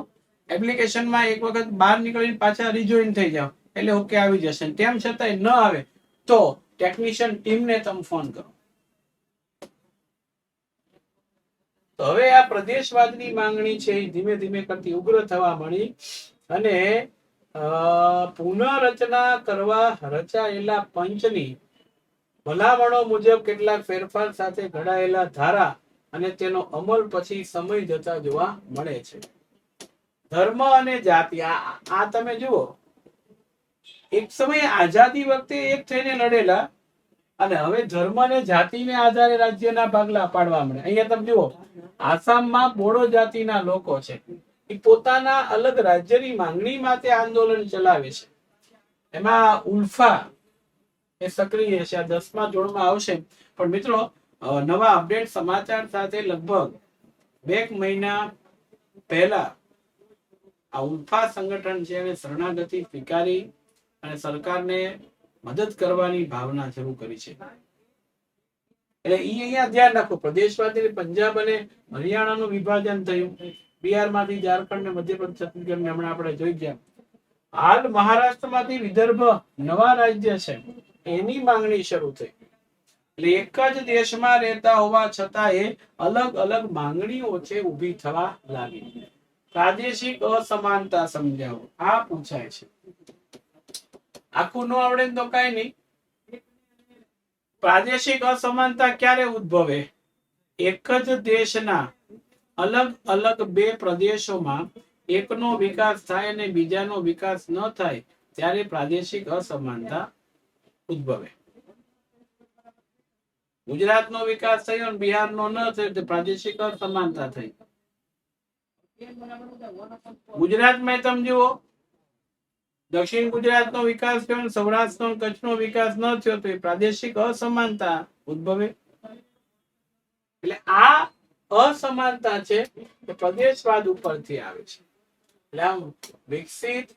એપ્લિકેશનમાં એક વખત બહાર નીકળીને પાછા રિજોઈન થઈ જાવ એટલે ઓકે આવી જશે. તેમ છતાંય ન આવે તો ટેકનિશિયન ટીમને તમે ફોન કરો. તો હવે આ પ્રદેશવાદની માંગણી છે એ ધીમે ધીમે કરતી ઉગ્ર થવા મળી. અને પુનઃરચના કરવા રચાયેલા પંચની ભલામણો મુજબ કેટલાક ફેરફાર સાથે ઘડાયેલા ધારા અને તેનો અમલ પછી સમય જતા જોવા મળે છે. ધર્મ અને જાતિ, આ તમે જુઓ, એક સમયે આઝાદી વખતે એક થઈને લડેલા અને હવે ધર્મ અને જાતિને આધારે રાજ્યના ભાગલા પાડવા મળે. અહીંયા તમે જુઓ, આસામમાં બોડો જાતિના લોકો છે, એ પોતાના અલગ રાજ્યની માંગણી માટે આંદોલન ચલાવે છે. એમાં ઉલ્ફા એ સક્રિય છે. આ 10મા ધોરણમાં આવશે. પણ મિત્રો, નવા અપડેટ સમાચાર સાથે લગભગ બે મહિના પહેલા આ ઉલ્ફા સંગઠન છે એને શરણાગતિ સ્વીકારી અને સરકારને મદદ કરવાની ભાવના શરૂ કરી છે. એટલે અહીંયા ધ્યાન રાખો, પ્રદેશવાદી પંજાબ અને હરિયાણાનું વિભાજન થયું, બિહારમાંથી ઝારખંડ ને મધ્યપ્રદેશ છત્તીસગઢ ને હમણાં આપણે જોઈ ગયા. હાલ મહારાષ્ટ્રમાંથી વિદર્ભ નવા રાજ્ય છે એની માંગણી શરૂ થઈ. એટલે એક જ દેશમાં રહેતા હોવા છતાં એ અલગ અલગ માંગણીઓ છે ઊભી થવા લાગી. પ્રાદેશિક અસમાનતા સમજાવો, આ પૂછાય છે. આખું ન આવડે તો કઈ નહીં. પ્રાદેશિક અસમાનતા ક્યારે ઉદ્ભવે? એક જ દેશના અલગ અલગ બે પ્રદેશોમાં એકનો વિકાસ થાય અને બીજાનો વિકાસ ન થાય ત્યારે પ્રાદેશિક અસમાનતા ઉદ્ભવે. ગુજરાતનો વિકાસ થયો અને બિહારનો ન થયો તો પ્રાદેશિક અસમાનતા થઈ. ગુજરાતમાં તમે જુઓ, દક્ષિણ ગુજરાતનો વિકાસ થયો અને સૌરાષ્ટ્રનો કચ્છનો વિકાસ ન થયો તો એ પ્રાદેશિક અસમાનતા ઉદ્ભવે. એટલે આ અસમાનતા છે એ પ્રદેશવાદ ઉપરથી આવે છે. એટલે આમ વિકસિત,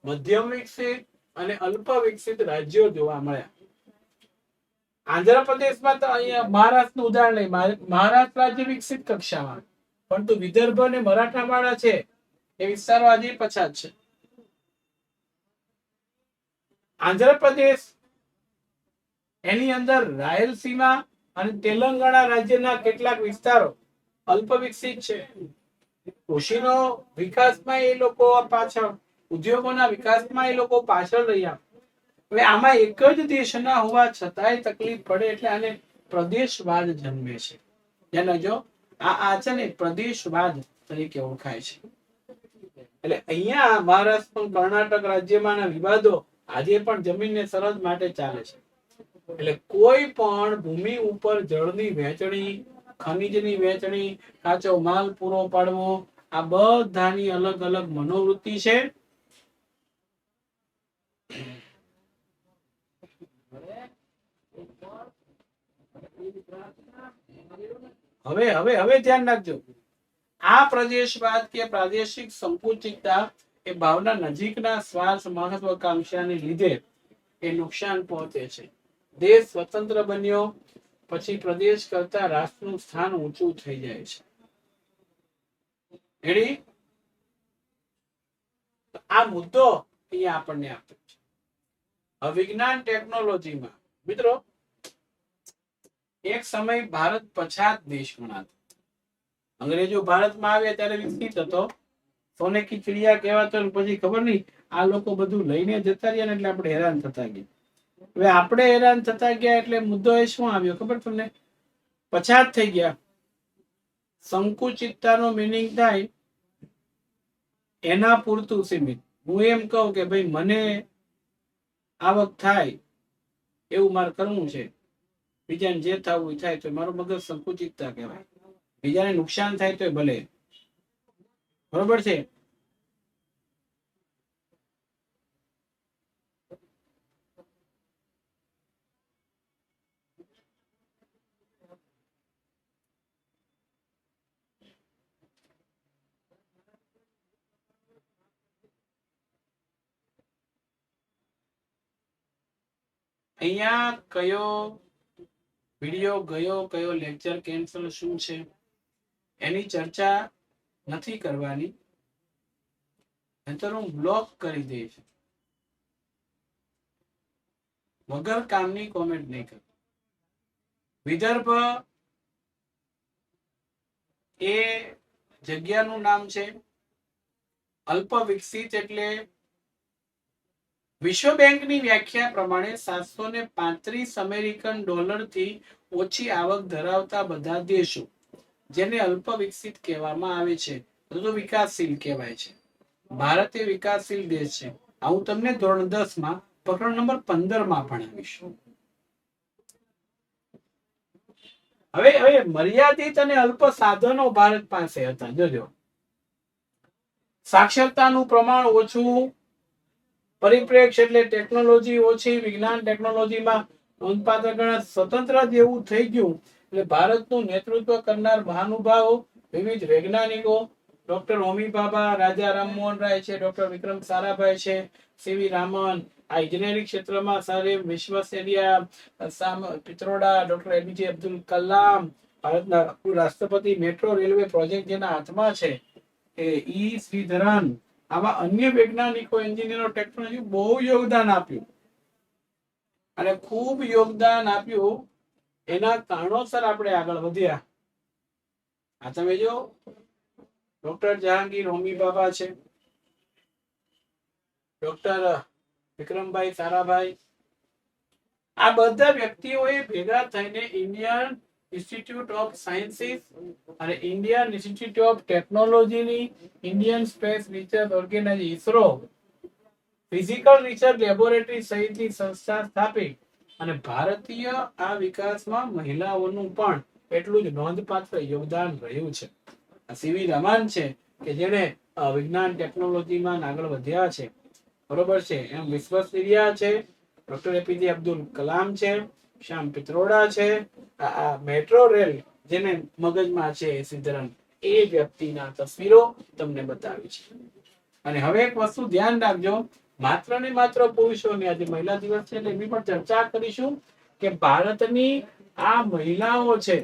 મધ્યમ વિકસિત અને અલ્પ વિકસિત રાજ્યો જોવા મળ્યા. આંધ્રપ્રદેશમાં તો અહીંયા મહારાષ્ટ્રનું ઉદાહરણ લઈ, મહારાષ્ટ્ર રાજ્ય વિકસિત કક્ષામાં, પરંતુ વિદર્ભ અને મરાઠાવાડા છે એ વિસ્તારો આજે પછાત છે. આંધ્રપ્રદેશ એની અંદર રાયલસીમા અને તેલંગાણા રાજ્યના કેટલાક વિસ્તારો અલ્પ વિકસિત છે. કૃષિનો વિકાસમાં એ લોકો પાછળ, ઉદ્યોગોના વિકાસમાં એ લોકો પાછળ રહ્યા. હવે આમાં એક જ દેશના હોવા છતાંય તકલીફ પડે એટલે આને પ્રદેશવાદ જન્મે છે. જેને જો આ છે ને પ્રદેશવાદ તરીકે ઓળખાય છે. એટલે અહીંયા મહારાષ્ટ્ર, કર્ણાટક રાજ્યમાં વિવાદો આજે પણ જમીનને સરહદ માટે ચાલે છે. એટલે કોઈ પણ ભૂમિ ઉપર જળની વહેંચણી, ખનીજની વહેંચણી, કાચો માલ પૂરો પાડવો, આ બધાની અલગ અલગ મનોવૃત્તિ છે. હવે હવે હવે ધ્યાન રાખજો, આ પ્રદેશવાદ કે પ્રાદેશિક સંકુચિતતા એ ભાવના નજીકના સ્વાર્થ મહત્વાકાંક્ષાને લીધે એ નુકસાન પહોંચે છે. દેશ સ્વતંત્ર બન્યો પછી પ્રદેશ કરતા રાષ્ટ્રનું સ્થાન ઊંચું થઈ જાય છે. આ મુદ્દો અહીંયા આપણને આપ્યો છે. વિજ્ઞાન ટેકનોલોજીમાં મિત્રો એક સમય ભારત પછાત દેશ ગણાતો. અંગ્રેજો ભારતમાં આવ્યા ત્યારે વિકસિત હતો, સોને કી ચિડિયા કહેવાતો, પછી ખબર નહીં આ લોકો બધું લઈને જતા રહ્યા ને એટલે આપણે હેરાન થતા ગયા. હવે આપણે હેરાન થતા ગયા એટલે મુદ્દો એ શું આવ્યો ખબર તમને? પછાત થઈ ગયા. સંકુચિતતાનો મીનિંગ થાય એના પૂરતું સીમિત. હું એમ કહું કે ભાઈ મને આવક થાય એવું મારે કરવું છે, બીજાને જે થવું થાય તો મારું મગજ સંકુચિતતા કહેવાય. બીજાને નુકસાન થાય તો ભલે, બરોબર છે. અહીંયા કયો વિડિયો ગયો, કયો લેક્ચર કેન્સલ, શું છે એની ચર્ચા નથી કરવાની. નહીંતર હું બ્લોક કરી દઈશ. વગર કામની કોમેન્ટ નહીં કર. વિદર્ભ એ જગ્યાનું નામ છે. અલ્પ વિકસિત એટલે વિશ્વ બેંકની વ્યાખ્યા પ્રમાણે 735 અમેરિકન ડોલરથી ઓછી આવક ધરાવતા બધા દેશો, જેને અલ્પ વિકસિત કહેવામાં આવે છે, તો વિકાસશીલ કહેવાય છે. ભારત એ વિકાસશીલ દેશ છે. આ હું તમને ધોરણ 10 માં પ્રકરણ નંબર 15 માં ભણાવીશ. હવે મર્યાદિત અને અલ્પ સાધનો ભારત પાસે હતા. જોજો, સાક્ષરતાનું પ્રમાણ ઓછું, પરિપ્રેક્ષ એટલે ટેકનોલોજી ઓછી, વિજ્ઞાન ટેકનોલોજીમાં નોંધપાત્ર ગણત, સ્વતંત્ર જેવું થઈ ગયું. એટલે ભારતનું નેતૃત્વ કરનાર મહાનુભાવો વિવિધ વૈજ્ઞાનિકો ડોક્ટર હોમી ભાભા, રાજા રામમોહન રાય છે, ડોક્ટર વિક્રમ સારાભાઈ છે, સીવી રામન, આ ઇજનેરી ક્ષેત્રમાં sir Visvesvaraya Pitroda, doctor APJ Abdul Kalam, ભારતના રાષ્ટ્રપતિ, મેટ્રો રેલવે પ્રોજેક્ટ જેના હાથમાં છે એ ઈ શ્રીધરન, આવા અન્ય વૈજ્ઞાનિકો, એન્જિનિયરો, ટેકનોલોજી બહુ યોગદાન આપ્યું અને ખૂબ યોગદાન આપ્યું. એના કારણોસર આપણે આગળ વધ્યા. આ તમે જો ડોક્ટર જહાંગીર હોમી ભાભા છે, ડોક્ટર વિક્રમભાઈ સારાભાઈ, આ બધા વ્યક્તિઓએ ભેગા થઈને ઇન્ડિયન ઇન્સ્ટિટ્યૂટ ઓફ સાયન્સીસ અને ઇન્ડિયન ઇન્સ્ટિટ્યૂટ ઓફ ટેકનોલોજીની Indian Space Research Organisation ISRO physical research laboratory સહિતની સંસ્થા સ્થાપી અને ભારતીય આ વિકાસમાં મહિલાઓનું પણ એટલું જ નોંધપાત્ર યોગદાન રહ્યું છે. સીવી રમન છે કે જેને વિજ્ઞાન ટેકનોલોજીમાં આગળ વધ્યા છે, બરોબર છે. એમ વિશ્વેશ્વરૈયા છે, ડોક્ટર એપીજે અબ્દુલ કલામ છે, શ્યામ પિત્રોડા છે, આ મેટ્રો રેલ જેને મગજમાં છે શ્રીધરન, એ વ્યક્તિના તસવીરો તમને બતાવી છે. અને હવે એક વસ્તુ ધ્યાન રાખજો, માત્ર ને માત્ર પુરુષોની આજે મહિલા દિવસ છે એટલે એની પણ ચર્ચા કરીશું કે ભારતની આ મહિલાઓ છે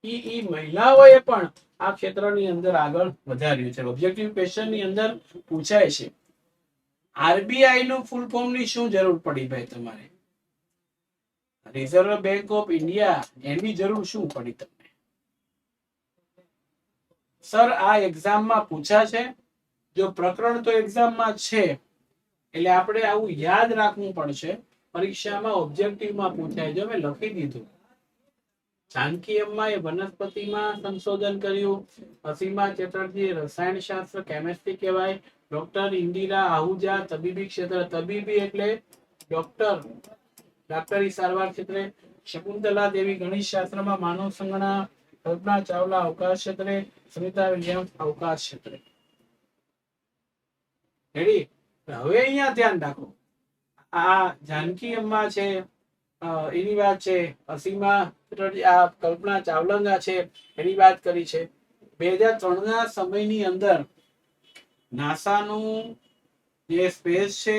ઈ મહિલાઓએ પણ આ ક્ષેત્રની અંદર આગળ વધાર્યું છે. ઓબ્જેક્ટિવ ક્વેશ્ચન ની અંદર પૂછાય છે આરબીઆઈ નું ફૂલ ફોર્મ ની શું જરૂર પડી ભાઈ તમારે? રિઝર્વ બેંક ઓફ ઇન્ડિયા, એની જરૂર શું પડી તમને? સર આ એક્ઝામમાં પૂછા છે. જો પ્રકરણ તો એક્ઝામમાં છે એટલે આપણે આવું યાદ રાખવું પડશે. પરીક્ષામાં ઓબ્જેક્ટિવમાં પૂછાય. જો મેં લખી દીધું, જાનકી અમ્માએ વનસ્પતિમાં સંશોધન કર્યું, અસીમા ચેટર્જી રસાયણશાસ્ત્ર કેમિસ્ટ્રી કહેવાય, ડોક્ટર ઇન્દિરા આહુજા તબીબી ક્ષેત્ર, તબીબી એટલે ડોક્ટરી સારવાર ક્ષેત્રે, શકુંતલા દેવી ગણિત શાસ્ત્રમાં, માનવ સંગણના, કલ્પના ચાવલા અવકાશ ક્ષેત્રે, સુનિતા વિલિયમ્સ અવકાશ ક્ષેત્રે. રેડી? હવે અહીંયા ધ્યાન રાખો, આ જાનકી અમ્મા છે એની વાત છે, અસીમા આ કલ્પના ચાવલા છે એની વાત કરી છે. 2003 ના સમયની અંદર નાસાનું જે સ્પેસ છે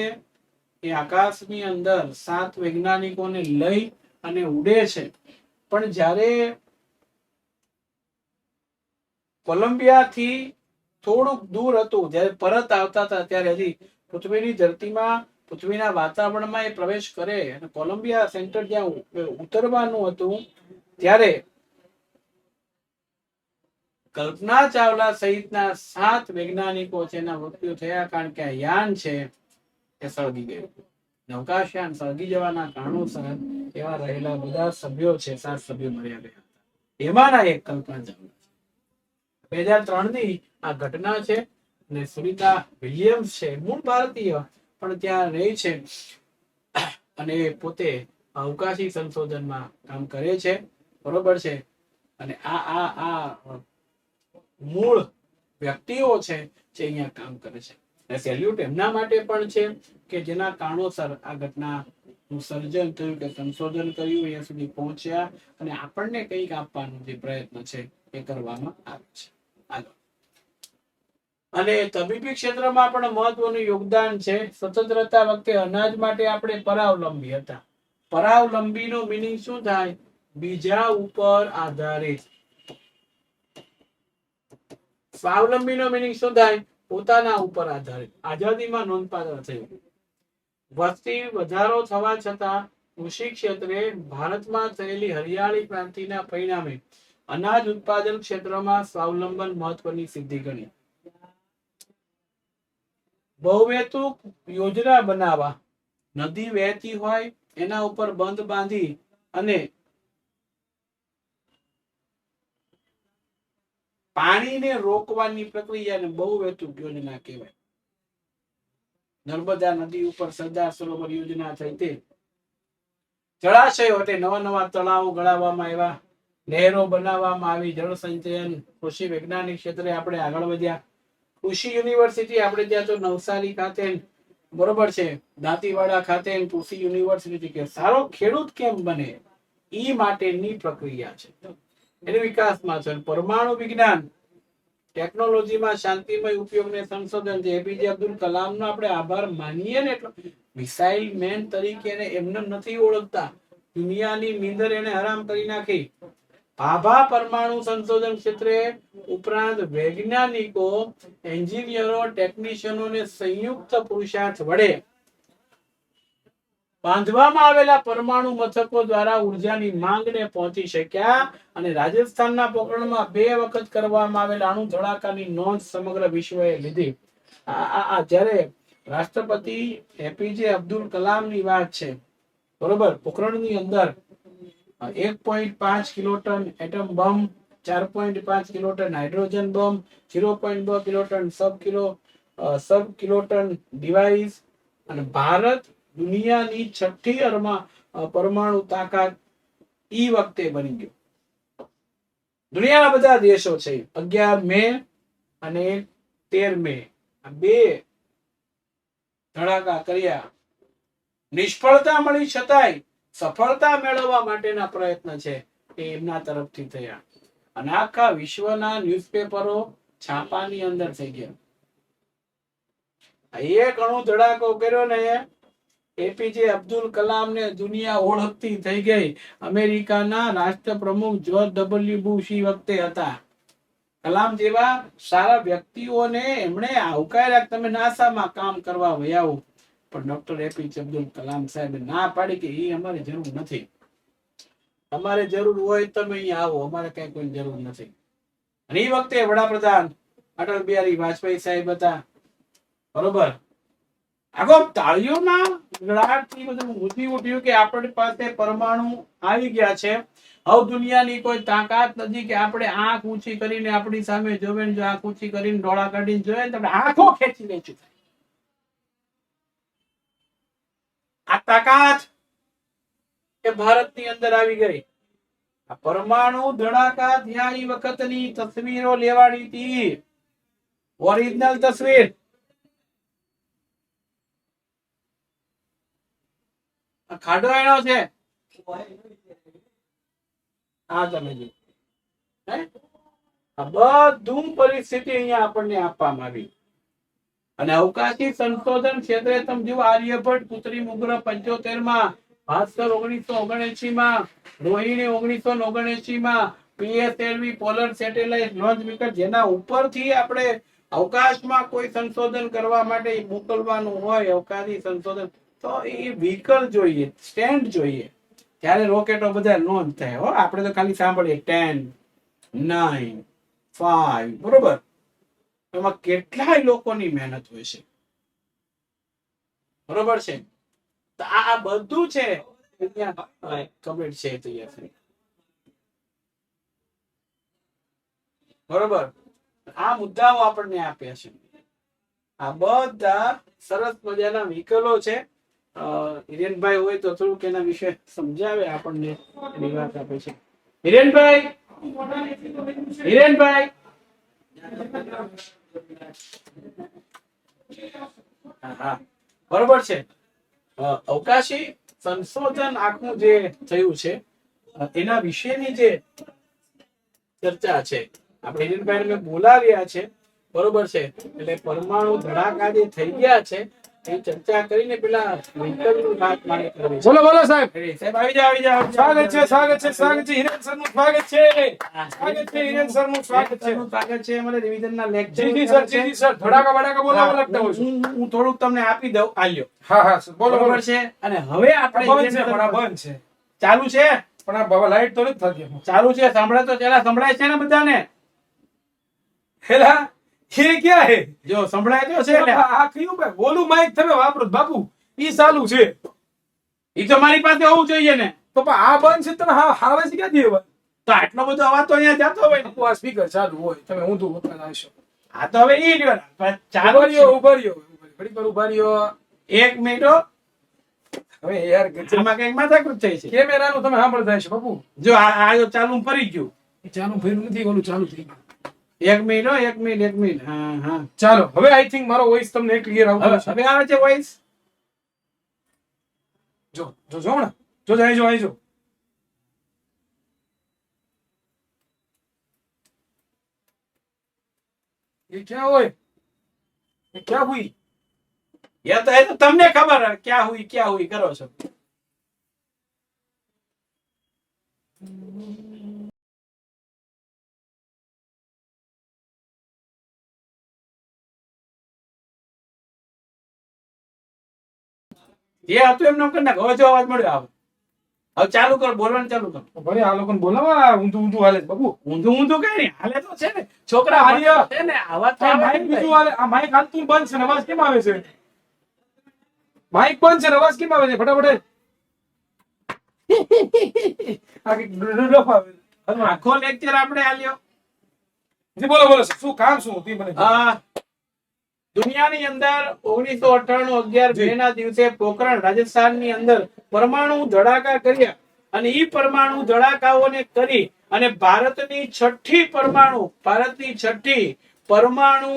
એ આકાશની અંદર 7 વૈજ્ઞાનિકોને લઈ અને ઉડે છે. પણ જ્યારે કોલંબિયાથી થોડુંક દૂર હતું, જ્યારે પરત આવતા હતા ત્યારે હજી પૃથ્વીની ધરતીમાં, પૃથ્વીના વાતાવરણમાં એ પ્રવેશ કરે અને કોલંબિયા સેન્ટર જ્યાં ઉતરવાનું હતું ત્યારે કલ્પના ચાવલા સહિતના 7 વૈજ્ઞાનિકો છે એના મૃત્યુ થયા, કારણ કે આ યાન છે એ સળગી ગયું. અવકાશયાન સળગી જવાના કારણોસર એવા રહેલા બધા સભ્યો છે, 7 સભ્યો મર્યા ગયા હતા. એમાંના એક કલ્પના ચાવલા છે. 2003 ની આ ઘટના છે અને સુનિતા વિલિયમ્સ છે, મૂળ ભારતીય પણ ત્યાં રહે છે અને પોતે અવકાશી સંશોધનમાં કામ કરે છે, બરોબર છે. અને આ મૂળ વ્યક્તિઓ છે જે અહીંયા કામ કરે છે. સેલ્યુટ એમના માટે પણ છે કે જેના કારણોસર આ ઘટનાનું સર્જન થયું, કે સંશોધન કર્યું, અહીંયા સુધી પહોંચ્યા અને આપણને કંઈક આપવાનો જે પ્રયત્ન છે એ કરવામાં આવે છે. અને તબીબી ક્ષેત્રમાં પણ મહત્વનું યોગદાન છે. સ્વતંત્રતા વખતે અનાજ માટે આપણે પરાવલંબી હતા. પરાવલંબીનો મીનિંગ શું થાય? બીજા ઉપર આધારિત. સ્વાવલંબીનો મીનિંગ શું થાય? પોતાના ઉપર આધારિત. આઝાદીમાં નોંધપાત્ર થયું. વસ્તી વધારો થવા છતાં કૃષિ ક્ષેત્રે ભારતમાં થયેલી હરિયાળી ક્રાંતિના પરિણામે અનાજ ઉત્પાદન ક્ષેત્રમાં સ્વાવલંબન મહત્વની સિદ્ધિ ગણી. બહુહેતુક યોજના બનાવવા, નદી વહેતી હોય એના ઉપર બંધ બાંધી અને પાણીને રોકવાની પ્રક્રિયાને બહુહેતુક યોજના કહેવાય. નર્મદા નદી ઉપર સરદાર સરોવર યોજના થઈ, તે જળાશયો એટલે નવા તળાવો ગળાવવામાં આવ્યા, નહેરો બનાવવામાં આવી, જળ સંચયન, કૃષિ વૈજ્ઞાનિક ક્ષેત્રે આપણે આગળ વધ્યા. કૃષિ યુનિવર્સિટી આપણે ત્યાં તો નવસારી ખાતે, બરોબર છે, દાંતીવાડા ખાતે કૃષિ યુનિવર્સિટી, કે સારો ખેડૂત કેમ બને એ માટેની પ્રક્રિયા છે. એની વિકાસમાં છે. પરમાણુ વિજ્ઞાન ટેકનોલોજીમાં શાંતિમય ઉપયોગને સંશોધન છે. એપીજે અબ્દુલ કલામનો આપણે આભાર માનીએ ને એટલો. મિસાઇલ મેન તરીકે એને એમને નથી ઓળખતા, દુનિયાની નીંદર એને હરામ કરી નાખી. ભાભા પરમાણુ સંશોધન ક્ષેત્રે ઉપરાંત વૈજ્ઞાનિકો, એન્જિનિયરો, ટેકનિશિયનોને સંયુક્ત પુરુષાર્થ વડે બાંધવામાં આવેલા પરમાણુ મથકો દ્વારા ઉર્જાની માંગને પહોંચી શક્યા અને રાજસ્થાનના પોખરણમાં 2 વખત કરવામાં આવેલા અણુ ધડાકાની નોંધ સમગ્ર વિશ્વએ લીધી. જ્યારે રાષ્ટ્રપતિ એપીજે અબ્દુલ કલામની વાત છે, બરોબર, પોખરણની અંદર 1.5 કિલોટન એટમ બોમ્બ, 4.5 કિલોટન હાઇડ્રોજન બોમ્બ, 0.2 કિલોટન સબ કિલોટન ડિવાઇસ, અને ભારત દુનિયાની 6ઠી પરમાણુ તાકાત ઈ વખતે બની ગયો. દુનિયાના બધા દેશો છે 11 મે અને 13 મે આ 2 ધડાકા કર્યા. નિષ્ફળતા મળી છતાંય સફળતા મેળવવા માટેના પ્રયત્ન છે એ એમના તરફથી થયા અને આખા વિશ્વના ન્યૂઝપેપરો છાપાની અંદર થઈ ગયા. એક અણુ ધડાકો કર્યો ને એપીજે અબ્દુલ કલામને દુનિયા ઓળખતી થઈ ગઈ. અમેરિકાના રાષ્ટ્રપ્રમુખ જ્યોર્જ ડબલ્યુ બુશ વખતે હતા. કલામ જેવા સારા વ્યક્તિઓને એમણે આવકાર્યા, તમે નાસામાં કામ કરવા વયાવો. પણ ડોક્ટર એપીજે અબ્દુલ કલામ સાહેબે ના પાડી કે એ અમારી જરૂર નથી. તમારે જરૂર હોય તમે અહીંયા આવો, અમારે કઈ કોઈ જરૂર નથી. અને એ વખતે વડાપ્રધાન અટલ બિહારી વાજપેયી સાહેબ હતા, બરોબર. આગો તાળીઓના ગળાટથી બધું ઊંચી ઉઠ્યું કે આપણી પાસે પરમાણુ આવી ગયા છે. હવે દુનિયાની કોઈ તાકાત નથી કે આપણે આંખ ઊંચી કરીને આપણી સામે જોવે ને, જો આંખ ઊંચી કરીને ડોળા કાઢીને જોઈએ તો આપણે આંખો ખેંચી લઈશું. આ તાકાત એ ભારતની અંદર આવી ગઈ. આ પરમાણુ ધડાકા થયા એ વખતની તસવીરો લેવાડી હતી, ઓરિજિનલ તસવીર. ખાડો એનો છે આ તમે જો, આ બધું પરિસ્થિતિ અહીંયા આપણને આપવામાં આવી. અને અવકાશી સંશોધન ક્ષેત્રે તમે જુઓ, આર્યભટ્ટ કૃત્રિમ ઉપગ્રહ 75 માં, ભાસ્કર 1979 માં, રોહિણી 1979 માં, PSLV polar satellite launch vehicle, જેના ઉપરથી આપણે અવકાશમાં કોઈ સંશોધન કરવા માટે મોકલવાનું હોય, અવકાશી સંશોધન, તો એ વ્હીકલ જોઈએ, સ્ટેન્ડ જોઈએ, ત્યારે રોકેટો બધા લોન્ચ થાય. હો, આપણે તો ખાલી સાંભળીએ 10, 9, 5, બરોબર. એમાં કેટલાય લોકોની મહેનત હોય છે, બરોબર છે. તો આ બધું છે કમ્પ્લીટ છે તૈયાર, બરોબર. આ મુદ્દાઓ આપણને આપ્યા છે. આ બધા સરસ મજાના વ્હીકલો છે. હિરેનભાઈ હોય તો થોડુંક એના વિશે સમજાવે આપણને, એની વાત આપે છે. હિરેનભાઈ, હિરેનભાઈ, હા, બરોબર છે. અવકાશી સંશોધન આખું જે થયું છે એના વિશેની જે ચર્ચા છે, આપણે હિરેનભાઈને બોલાવ્યા છે, બરોબર છે. એટલે પરમાણુ ધડાકા જે થઈ ગયા છે એ ચર્ચા કરીને પેલા વ્હીકલની વાત મારે કરવી છે. બોલો બોલો સાહેબ. સાહેબ આવી જાવ, આવી જાવ. સ્વાગત છે, સ્વાગત છે, સ્વાગત છે. હિરેન સર નું સ્વાગત છે, સ્વાગત છે. હિરેન સર નું સ્વાગત છે, સ્વાગત છે. અમારે રિવિઝનના લેક્ચર. જી સર, જી સર. ધડાકા બડાકા બોલાવા લગતા હોય છે. હું થોડુંક તમને આપી દઉં, આલ્યો. હા હા બોલો બોલો. બરોબર છે. અને હવે આપણે બંધ છે, પણ આ બંધ છે, ચાલુ છે, પણ આ બાબા લાઈટ તો નથી થતી. ચાલુ છે. સાંભળે તો પેલા સંભળાય છે ને બધાને? હેલા એ ક્યાં હે? જો સંભળાય તો છે. એટલે આ કયું ભાઈ બોલું માઈક તમે વાપરો બાપુ, ઈ ચાલુ છે. ઈ તો મારી પાસે હોવું જોઈએ ને. તો પણ આ બંધ છે, તમે હાવે છે ક્યાંથી હવે? તો આટલો બધો અવાજ તો અહીંયા જતો હોય ને. આ સ્પીકર ચાલુ હોય, તમે ઊંધું વખત આવશો. આ તો હવે ઈ રહ્યો ને. ચાલુ ઉભા રહ્યો, ઉભા રહ્યો, ઘડી પર ઉભા રહ્યો. 1 મિનિટ હો. હવે યાર આમાં કઈક માથાકૂટ થઈ છે. કેમેરાનું તમે સાંભળતા હશો બાપુ. જો આ જો ચાલુ ફરી ગયું. ચાલુ ફેરું નથી, ઓલું ચાલુ થઈ ગયું. 1 મિનિટ હો, 1 મિનિટ, 1 મિનિટ. હા હા, ચાલો હવે આઈ થિંક મારો વોઇસ તમને ક્લિયર આવતો હશે. હવે આવે છે વોઇસ. જો જો જો હમણાં જો જાય જો આઈ જો. ये क्या હોય ये क्या हुई એ તો તમને ખબર હે, ક્યાં હુઈ કરો છો. જે હતું એમને કરી નાખો. હવે જો અવાજ મળ્યો આવે. હવે ચાલુ કર, બોલવાનું ચાલુ કર. ભલે આ લોકોને બોલાવા ઊંધું ઊંધું હાલે છે, બાબુ ઊંધું કઈ નહીં, હાલે તો છે ને. છોકરા આર્ય. ભણતા છે ને, આવાજ તો આ આવે માઈક જ બીજું નહીં. હાલે આ માઈક હાલતું બંધ છે ને અવાજ કેમ આવે છે માઈક બંધ છે ને અવાજ કેમ આવે છે ફટાફટ આ કે રફ આવે હલવા. આખો લેક્ચર આપણે આલ્યો. જી બોલો બોલો શું કામ શું હતી મને આ દુનિયાની અંદર 1998 11 જી. મે ના દિવસે પોખરણ રાજસ્થાનની અંદર પરમાણુ ધડાકા કર્યા અને ઈ પરમાણુ ધડાકાઓને કરી અને ભારતની છઠ્ઠી પરમાણુ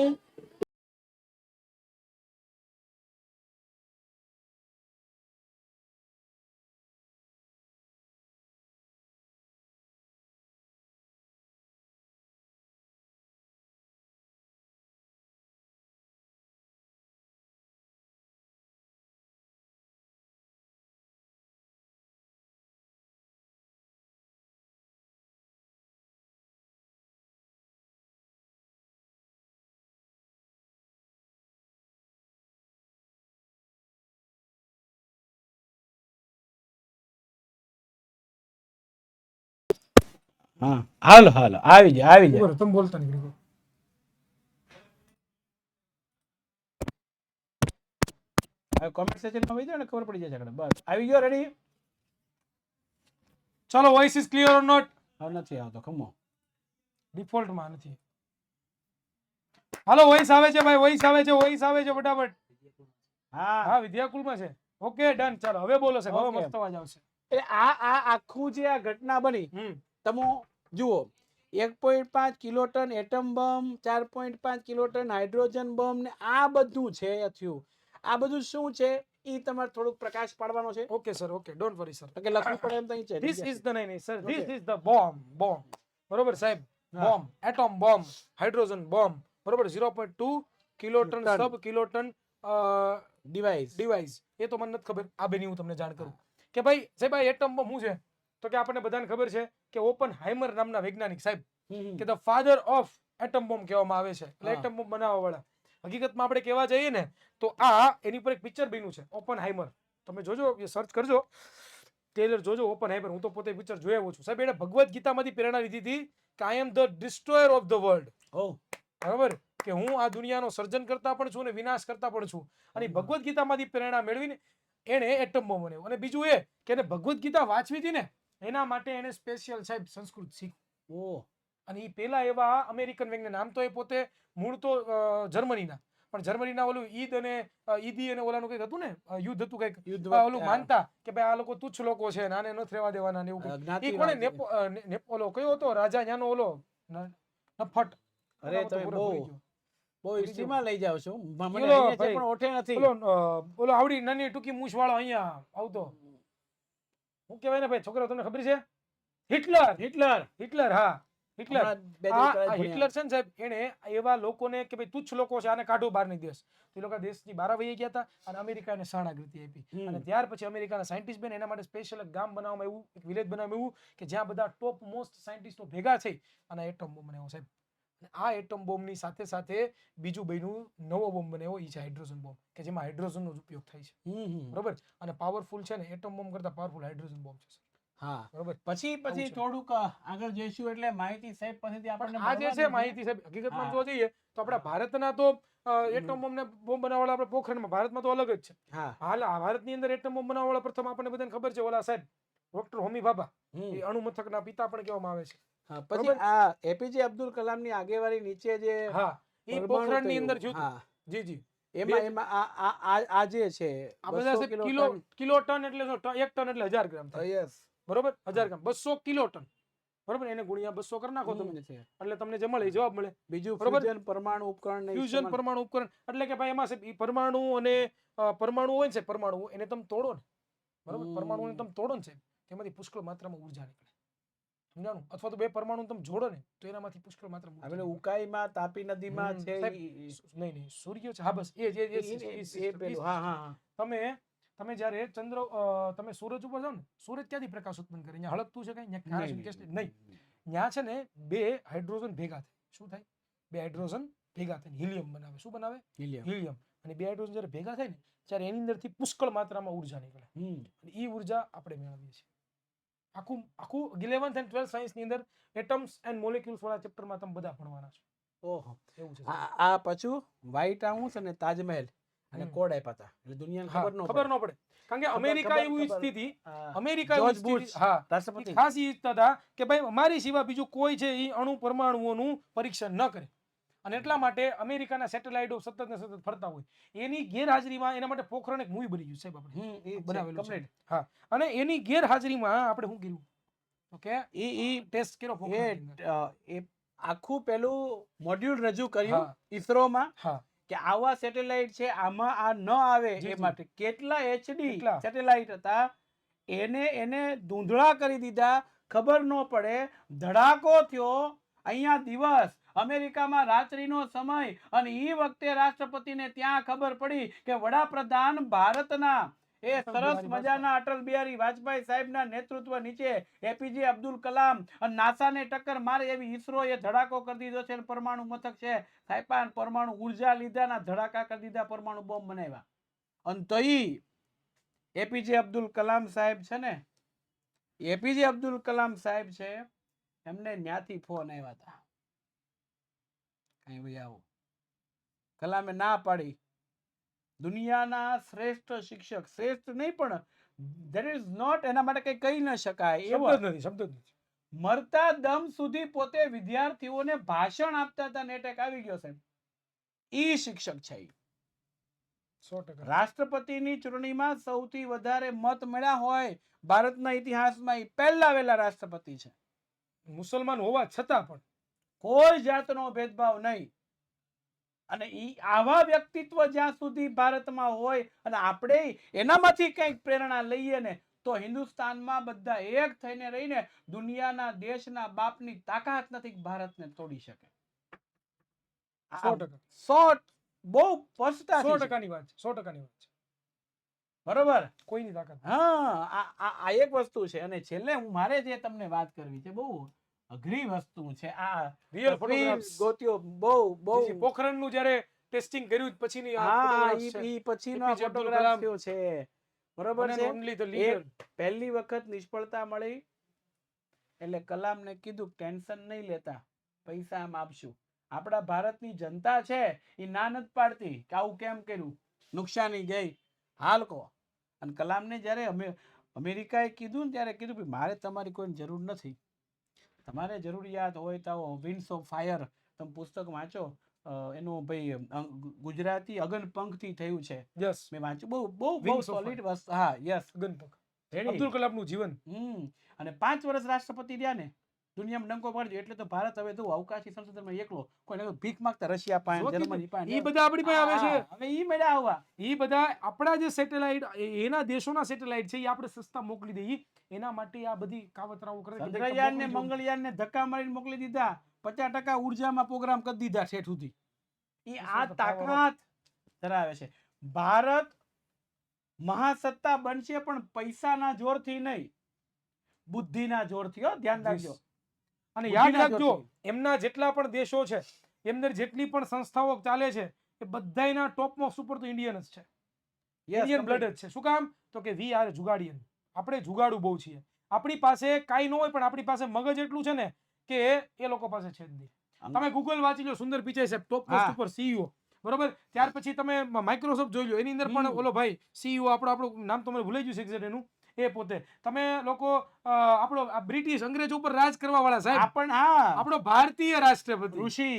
હા હાલો હાલો આવી જાય બરોબર તમે બોલતા નહીં હવે કોમેન્ટ સેક્શનમાં આવી જાય ને ખબર પડી જાય છે. બસ આવી ગયો, રેડી. ચલો voice is clear or not હવે નથી આવતો, ખમો. ડિફોલ્ટ માં નથી હાલો વોઇસ આવે છે ભાઈ વોઇસ આવે છે ફટાફટ હા હા વિદ્યાકુલમાં છે ઓકે ડન ચાલો હવે બોલો સાહેબ હવે Okay. મસ્ત અવાજ આવશે એટલે આ આખું જે આ ઘટના બની, તમે જુઓ. 1.5 કિલોટન એટમ બોમ્બ, 4.5 કિલોટન હાઇડ્રોજન બોમ્બ ને આ બધું છે થયું. આ બધું શું છે ઈ તમારે થોડુંક પ્રકાશ પાડવાનો છે. Okay sir okay don't worry sir કે લખવું પડે એમ તો અહીં છે. ધીસ ઇઝ ધ નહીં sir this Okay. Is the bomb બરોબર સાહેબ હા. Bomb atom bomb hydrogen bomb બરોબર 0.2 કિલોટન ટન. સબ કિલોટન ડિવાઇસ એ તો મને નથી ખબર આ બેની હું તમને જાણ કરું કે ભાઈ સાહેબ આ એટમ બોમ્બ શું છે તો કે આપણને બધાને ખબર છે કે ઓપન હાઇમર નામના વૈજ્ઞાનિક સાહેબ કે the father of atom bomb કહેવામાં આવે છે એટલે હા. એટમ બોમ્બ બનાવવા વાળા હકીકતમાં આપણે કહેવા જઈએ ને તો આ એની પર એક પિક્ચર બન્યું છે ઓપન હાઇમર તમે જોજો સર્ચ કરજો ટેલર જોજો ઓપન હાઇમર હું તો પોતે પિક્ચર જોઈ આવ્યો છું સાહેબ એને ભગવદ ગીતામાંથી પ્રેરણા લીધી હતી કે I am the destroyer of the world oh, બરાબર કે હું આ દુનિયાનો સર્જન કરતા પણ છું અને વિનાશ કરતા પણ છું અને ભગવદ ગીતામાંથી પ્રેરણા મેળવીને એને એટમ બોમ્બ બનાવ્યો અને બીજું એ કે એને ભગવદ ગીતા વાંચવી હતી ને એના માટે એને સ્પેશિયલ સાહેબ સંસ્કૃત શીખ્યું ઓહ. અને એ પેલા એવા અમેરિકન વૈજ્ઞાનિક નામ તો એ પોતે મૂળ તો જર્મનીના પણ જર્મનીના ઓલું ઈદી અને ઓલાનું કંઈક હતું ને યુદ્ધ હતું કંઈક યુદ્ધ ઓલું માનતા કે ભાઈ આ લોકો તુચ્છ લોકો છે નાને નથી રહેવા દેવાના ને એવું કંઈક. ઈ કોણે ઓલો કયો હતો રાજા ન્યાનો ઓલો નફટ અરે ઓલો તો તમે પૂરો ભૂલી ગયો. બહુ હિસ્ટ્રીમાં લઈ જાવ છો. મને પેલો અહીંયા છે ભાઈ, પણ ઓઠે નથી. ઓલો આવડી નાની ટૂંકી મૂછ વાળો અહીંયા આવતો શું કહેવાય ને ભાઈ છોકરા તમને ખબર છે હિટલર હા હિટલર હમણાં બે દિવસ પહેલા જ ભણ્યા. હિટલર છે ને સાહેબ એને એવા લોકોને કે ભાઈ તુચ્છ લોકો છે આને કાઢો બહારની દેશ તો એ લોકો દેશની બહાર વહી ગયા હતા અને અમેરિકાને શરણાગતિ આપી અને ત્યાર પછી અમેરિકાના સાયન્ટિસ્ટ બેન એના માટે સ્પેશિયલ એક ગામ બનાવવામાં એવું એક વિલેજ બનાવવામાં એવું કે જ્યાં બધા ટોપ મોસ્ટ સાયન્ટિસ્ટો ભેગા થઈ અને એટમ બોમ્બ બનાવ્યો સાહેબ અને આ એટમ બોમ્બની સાથે સાથે બીજું બન્યું નવો બોમ્બ બનાવ્યો એ છે હાઇડ્રોજન બોમ્બ કે જેમાં હાઇડ્રોજનનો જ ઉપયોગ થાય છે બરોબર અને પાવરફુલ છે ને એટમ બોમ્બ કરતા પાવરફુલ હાઇડ્રોજન બોમ્બ છે હા, બરોબર પછી આવું છે. થોડુંક આગળ જઈશું એટલે માહિતી સાહેબ પાસેથી આપણને આ જે છે મળવાની માહિતી સાહેબ હકીકતમાં હા. જોવા જઈએ તો આપણા ભારતના તો એટમ બોમ્બ ને બોમ્બ બનાવવાળા આપણે પોખરણમાં ભારતમાં તો અલગ જ છે હા. હાલ આ ભારતની અંદર એટમ બોમ્બ બનાવવાળા પ્રથમ આપણને બધાને ખબર છે ઓલા સાહેબ ડોક્ટર હોમી ભાભા એ અણુ મથકના પિતા પણ કહેવામાં આવે છે હા, પછી આ એપીજે અબ્દુલ કલામની આગેવાની નીચે જે હા એ પરમાણુ પોખરણની થયું, અંદર થયું હતું. હા, જી જી એમાં આ જે છે આ બધા 200 સાહેબ કિલોટન. કિલો ટન એટલે શું? એક ટન એટલે 1000 ગ્રામ થાય યસ. બરોબર 1000 ગ્રામ 200 કિલો ટન બરોબર એને ગુણ્યા 200 કરી નાખો તમે એટલે તમને જે મળે એ જવાબ મળે બીજું બરોબર? ફ્યુઝન પરમાણુ ઉપકરણ ફ્યુઝન પરમાણુ ઉપકરણ એટલે કે ભાઈ એમાં સાહેબ ઈ પરમાણુ અને પરમાણુ હોય ને સાહેબ પરમાણુ એને તમે તોડો ને બરોબર પરમાણુને તમે તોડો ને સાહેબ તેમાંથી પુષ્કળ માત્રામાં ઉર્જા નીકળે હીરાનું અથવા તો બે પરમાણુ તમે જોડો ને તો એનામાંથી પુષ્કળ માત્ર મૂર્તિ આપણે નીકળે. ઉકાઈમાં તાપી નદીમાં છે સાહેબ, નહીં સૂર્ય છે, હા બસ એ જ એ પેલું હા હા તમે જ્યારે ચંદ્ર તમે સૂરજ ઉપર જાઓ ને, સૂરજ ક્યાંથી પ્રકાશ ઉત્પન્ન કરે? અહીંયા હળગતું છે કઈ? નહીં, ત્યાં છે ને બે હાઇડ્રોજન ભેગા થાય. શું થાય? બે હાઇડ્રોજન ભેગા થઈને હિલિયમ બનાવે. શું બનાવે? હિલિયમ. અને બે હાઇડ્રોજન જ્યારે ભેગા થાય ને ત્યારે એની અંદરથી પુષ્કળ માત્રામાં ઉર્જા નીકળે. અને એ ઉર્જા આપણે મેળવીએ છીએ. આખું આખું 11th and 12th સાયન્સ ની અંદર એટમ્સ એન્ડ મોલેક્યુલ્સ વાળા ચેપ્ટરમાં તમે બધા ભણવાના છો. ઓહો, એવું છે. આ પાછું વ્હાઈટ હાઉસ અને તાજમહેલ અને કોડ આપ્યા હતા એટલે દુનિયાને ખબર ન પડે. કારણ કે અમેરિકા એવી સ્થિતિ, અમેરિકા જોર્જ એવી બુશ સ્થિતિ, હા, રાષ્ટ્રપતિ ખાસ ઈ ઈચ્છતા હતા કે ભાઈ અમારી સિવાય બીજું કોઈ છે એ અણુ પરમાણુઓનું પરીક્ષણ ન કરે. અને એટલા માટે અમેરિકાના સેટેલાઇટો સતત ને સતત ફરતા હોય. એની ગેરહાજરીમાં એના માટે પોખરણ એક મૂવી બની ગયું સાહેબ આપણે બનાવેલું છે. હા, અને એની ગેરહાજરીમાં આપણે શું કર્યું? ઓકે, એ ટેસ્ટ કર્યો પોખરણ. એ આખું પેલું મોડ્યુલ રજૂ કર્યું ઈસરોમાં હા, કે આવા સેટેલાઇટ છે, આમાં આ ન આવે એ માટે કેટલા HD સેટેલાઇટ હતા, એને ધૂંધળા કરી દીધા. ખબર ન પડે, ધડાકો થયો, અહીંયા દિવસ, અમેરિકામાં રાત્રિનો સમય, અને એ વખતે રાષ્ટ્રપતિને ત્યાં ખબર પડી કે વડાપ્રધાન ભારતના એ સરસ મજાના અટલ બિહારી વાજપેયી સાહેબના નેતૃત્વ નીચે એપીજે અબ્દુલ કલામ અને નાસાને ટક્કર મારે એવી ઈસરોએ ધડાકો કરી દીધો છે. પરમાણુ મથક છે સાહેબ, પરમાણુ ઉર્જા લીધાના ધડાકા કરી દીધા, પરમાણુ બોમ્બ બનાવ્યા. અને તઈ એપીજે અબ્દુલ કલામ સાહેબ છે ને, એપીજે અબ્દુલ કલામ સાહેબ છે, એમને ન્યાથી ફોન આવ્યા હતા, કઈ ભાઈ આવો. કલામે ના પાડી. દુનિયાના શ્રેષ્ઠ શિક્ષક, શ્રેષ્ઠ નહીં પણ there is not, એના માટે કઈ કહી ન શકાય શબ્દ જ નથી. મરતા દમ સુધી પોતે વિદ્યાર્થીઓને ભાષણ આપતા હતા ને એટેક આવી ગયો સાહેબ. ઈ શિક્ષક છે. 100%. રાષ્ટ્રપતિની ચૂંટણીમાં સૌથી વધારે મત મળ્યા હોય ભારતના ઇતિહાસમાં ઈ પહેલા વેલા રાષ્ટ્રપતિ છે. મુસલમાન હોવા છતાં પણ કોઈ જાતનો ભેદભાવ નહીં. અને ઈ આવા વ્યક્તિત્વ જ્યાં સુધી ભારતમાં હોય અને આપણે એનામાંથી કંઈક પ્રેરણા લઈએ ને તો હિન્દુસ્તાનમાં બધા એક થઈને રહીને દુનિયાના દેશના બાપની તાકાત નથી ભારતને તોડી શકે. 100%. બહુ સ્પષ્ટતા 100%ની વાત છે. 100%ની વાત છે. બરોબર, કોઈની તાકાત. હા, આ એક વસ્તુ છે. અને છેલ્લે હું મારે જે તમને વાત કરવી છે, બહુ અઘરી વસ્તુ છે. આ રિયલ ફોટોગ્રાફ્સ ગોત્યો બહુ પોખરણનું જ્યારે ટેસ્ટિંગ કર્યું પછીની આ હા, photographs છે. ઈ પછીનો APJ અબ્દુલ ફોટોગ્રાફ કલામ. થયો છે. બરોબર One and છે. only the leader. પહેલી વખત નિષ્ફળતા મળી એટલે કલામને કીધું ટેન્શન નહીં લેતા, પૈસા આમ આપશું. આપણા ભારતની જનતા છે એ ના નથી પાડતી કે આવું કેમ કર્યું, નુકસાની ગઈ, હાલ કહો. અને કલામને જ્યારે અમેરિકાએ કીધું ને ત્યારે કીધું કે મારે તમારી કોઈ જરૂર નથી, તમારે જરૂરિયાત હોય તો વિન્ડ્સ ઓફ ફાયર તમે પુસ્તક વાંચો, એનું ભાઈ ગુજરાતી અગનપંખથી થયું છે. યસ, મેં વાંચ્યું, બહુ સોલિડ વસ્તુ. હા, યસ, અગનપંખ. અબ્દુલ કલામનું જીવન. અને 5 વર્ષ રાષ્ટ્રપતિ રહ્યા ને, દુનિયામાં ડંકો પાડજો એટલે તો ભારત હવે તો અવકાશી સંશોધનમાં એકલો, કોઈને ભીખ માંગતા રશિયા પાસે, જર્મની પાસે, ઈ બધા આપણી પાસે આવે છે. હવે ઈ મળ્યા આવવા. ઈ બધા આપણા જે સેટેલાઇટ, એના દેશોના સેટેલાઇટ છે, એ આપણે સસ્તા મોકલી દઈએ. એના માટે આ બધી કાવતરાઓ કરે. ચંદ્રયાન ને મંગળયાન ને ધક્કા મારીને મોકલી દીધા, 50% ઉર્જામાં પ્રોગ્રામ કરી દીધા ઠેઠ સુધી. ઈ આ તાકાત ધરાવે છે. ભારત મહાસત્તા બનશે પણ પૈસાના જોરથી નહીં, બુદ્ધિના જોરથી. ધ્યાન રાખજો. અને યાદ રાખજો, એમના જેટલા પણ દેશો છે, એમની જેટલી પણ સંસ્થાઓ ચાલે છે, એ બધાયના ટોપ મોસ્ટ ઉપર તો ઇન્ડિયન જ છે. ઇન્ડિયન બ્લડ જ છે. શું કામ? તો કે વી આર જુગાડિયન. આપણે જુગાડુ બહુ છીએ. આપણી પાસે કાંઈ ન હોય પણ આપણી પાસે મગજ એટલું છે ને કે એ લોકો પાસે છે જ નહીં. તમે ગૂગલ વાંચી લો, સુંદર પિચાઈ સાહેબ ટોપ પોસ્ટ ઉપર CEO, બરોબર. ત્યાર પછી તમે માઇક્રોસોફ્ટ જોઈ લો, એની અંદર પણ ઓલો ભાઈ CEO, આપણું નામ તો મને ભૂલાઈ ગયું છે એક્ઝેક્ટ એનું, એ પોતે. તમે લોકો આપણો બ્રિટિશ અંગ્રેજ ઉપર રાજ કરવા વાળા સાહેબ, આપણો ભારતીય રાષ્ટ્રપતિ ઋષિ,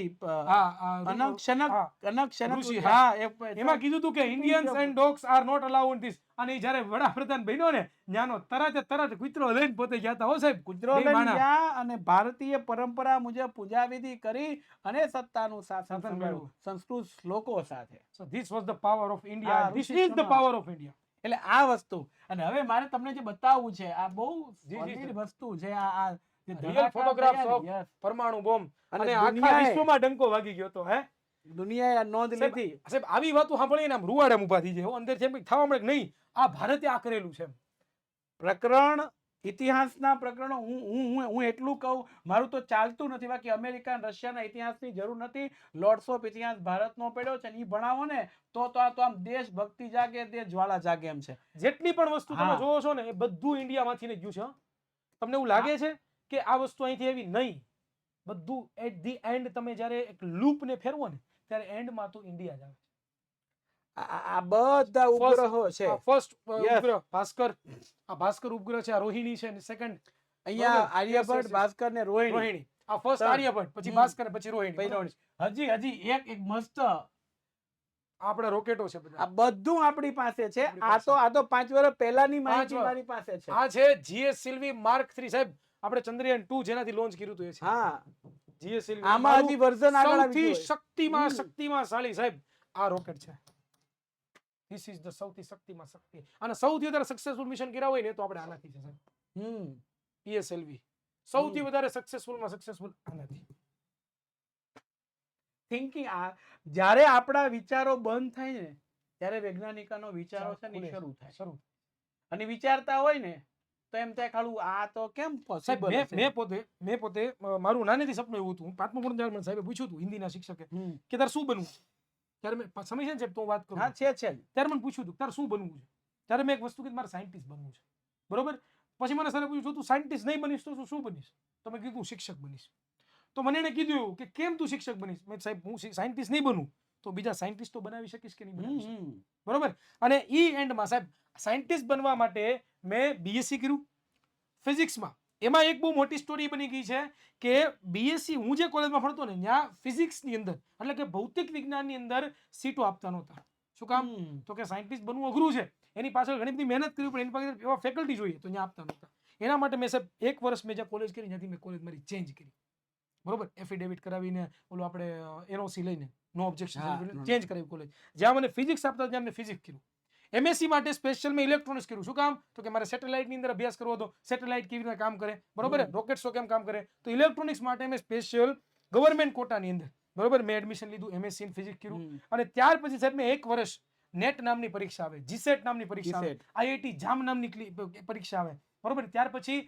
એમાં કીધું હતું કે Indians and dogs are not allowed in this. અને જ્યારે વડાપ્રધાન બન્યો ને, ન્યાનો તરત કૂતરો લઈને પોતે ગયા હતા. હો સાહેબ, કૂતરો લઈને ગયા અને ભારતીય પરંપરા મુજબ પૂજા વિધિ કરી અને સત્તાનું શાસન સંભાળ્યું સંસ્કૃત શ્લોકો સાથે. So this was the power of India. This is the power of India. એટલે આ વસ્તુ. અને હવે મારે તમને જે બતાવવું છે, આ બહુ સોલિડ વસ્તુ છે. આ કે Real ધડાકા photographs થયા of ને, yes. પરમાણુ બોમ્બ અને અને આખા દુનિયાએ- વિશ્વમાં ડંકો વાગી ગયો તો હે દુનિયાએ આ નોંધ સાહેબ, લીધી. સાહેબ આવી વાતો સાંભળીને આમ રૂવાડા ઊભા થઈ જાય અંદર જેમ થવા મળે કે નહીં આ ભારતે આ કરેલું છે એમ. પ્રકરણ ઇતિહાસના પ્રકરણો હું એટલું કહું, મારું તો ચાલતું નથી. બાકી અમેરિકા અને રશિયાના ઇતિહાસની જરૂર નથી. લોર્ડ્સ ઓફ ઇતિહાસ ભારતનો પડ્યો છે ને, એ ભણાવો ને તો આમ દેશભક્તિ જાગે, દેશ જ્વાળા જાગે એમ છે. જેટલી પણ વસ્તુ તમે હા. જોવો છો ને એ બધું ઇન્ડિયામાંથી જ ગયું છે હો. તમને એવું લાગે છે કે આ વસ્તુ અહીંથી એવી નહીં, બધું એટ ધી એન્ડ તમે જ્યારે એક લૂપ ને ફેરવો ને ત્યારે એન્ડમાં તો ઇન્ડિયા જ આવે છે. આ બધા ઉપગ્રહો છે. First Yes. ઉપગ્રહ ભાસ્કર, આ ભાસ્કર ઉપગ્રહ છે, આ રોહિણી છે અને સેકન્ડ અહીંયા બરોબર. Aryabhata, Yes, yes, yes. Bhaskar ને રોહિણી. રોહિણી. આ ફર્સ્ટ ત્રણ. આર્યભટ્ટ, પછી હમ. ભાસ્કર, પછી રોહિણી. પછી રોહિણી. હજી એક મસ્ત આપણા રોકેટો છે આ બધા. બધું આપણી પાસે છે. આપણી આ પાસે. તો 5 વર્ષ પહેલાની માહિતી વર્ષ. મારી પાસે છે. આ છે જીએસ સિલ્વી માર્ક 3 સાહેબ. આપણે ચંદ્રયાન 2 જેનાથી લોન્ચ કર્યું હતું એ છે. હા, જીએસ સિલ્વી. આમાં હજી વર્ઝન આગળ આવી સૌથી ગયું હોય. શક્તિમાં હમ. શક્તિમાશાળી સાહેબ આ રોકેટ છે. ધીસ ઇઝ ધ સૌથી શક્તિમાં શક્તિ. અને સૌથી વધારે સક્સેસફુલ મિશન કર્યા હોય ને તો આપણે આનાથી છે સાહેબ. હમ. પીએસએલવી સૌથી વધારે સક્સેસફુલ આનાથી. થિંકિંગ જ્યારે આપણા વિચારો બંધ થાય ને ત્યારે વૈજ્ઞાનિકોનો વિચારો છે ને એ શરૂ થાય. શરૂ. અને વિચારતા હોય ને તો એમ થાય ખાલું આ તો કેમ સાહેબ પોસિબલ મેં પોતે મારું નાનેથી સપનું એવું હતું. હું પાંચમું ભણતો ત્યારે મને સાહેબે પૂછ્યું હતું હિન્દીના શિક્ષકે કે તારે શું બનવું છે. ત્યારે મેં સમય છે ને સાહેબ તો હું વાત કરું. હા છે ત્યારે મને પૂછ્યું હતું તારે શું બનવું છે. ત્યારે મેં એક વસ્તુ કીધી મારે સાયન્ટિસ્ટ બનવું છે. બરોબર. પછી મને સરે પૂછ્યું તું સાયન્ટિસ્ટ નહીં બનીશ તો શું બનીશ. તો મેં કીધું શિક્ષક બનીશ. તો મને એને કીધું એવું કે કેમ તું શિક્ષક બનીશ. મેં સાહેબ હું સાયન્ટિસ્ટ નહીં બનું તો બીજા સાયન્ટિસ્ટ તો બનાવી શકીશ કે નહીં બનાવી શકીશ. બરોબર. અને ઈ એન્ડમાં સાહેબ સાયન્ટિસ્ટ બનવા માટે મેં બીએસસી કર્યું ફિઝિક્સમાં. એમાં એક બહુ મોટી સ્ટોરી બની ગઈ છે કે બીએસસી હું જે કોલેજમાં ભણતો ને ત્યાં ફિઝિક્સની અંદર એટલે કે ભૌતિક વિજ્ઞાનની અંદર સીટો આપતા નહોતા. શું કામ? તો કે સાયન્ટિસ્ટ બનવું અઘરું છે, એની પાછળ ઘણી બધી મહેનત કરવી પડે, એની પાસે એવા ફેકલ્ટી જોઈએ તો ત્યાં આપતા નહોતા. એના માટે મેં સાહેબ એક વર્ષ મેં જ્યાં કોલેજ કરી ત્યાંથી મેં કોલેજ મારી ચેન્જ કરી. બરોબર. એફિડેવિટ કરાવીને ઓલું આપણે એનઓસી લઈને નો ઓબ્જેક્શન ચેન્જ કરાવી કોલેજ. જ્યાં મને ફિઝિક્સ આપતા ત્યાં મેં ફિઝિક્સ કર્યું. એમએસસી માટે સ્પેશિયલ મેં ઇલેક્ટ્રોનિક્સ કર્યું. શું કામ? તો કે મારે સેટેલાઇટની અંદર અભ્યાસ કરવો હતો. સેટેલાઇટ કેવી રીતે કામ કરે, બરોબર, રોકેટ્સો કેમ કામ કરે, તો ઇલેક્ટ્રોનિક્સ માટે મેં સ્પેશિયલ ગવર્મેન્ટ કોટાની અંદર બરોબર મેં એડમિશન લીધું, એમએસસી ઇન ફિઝિક્સ કર્યું. અને ત્યાર પછી સાહેબ મેં એક વર્ષ નેટ નામની પરીક્ષા આવે, જીસેટ નામની પરીક્ષા આવે, આઈઆઈટી જામ નામની પરીક્ષા આવે, બરોબર. ત્યાર પછી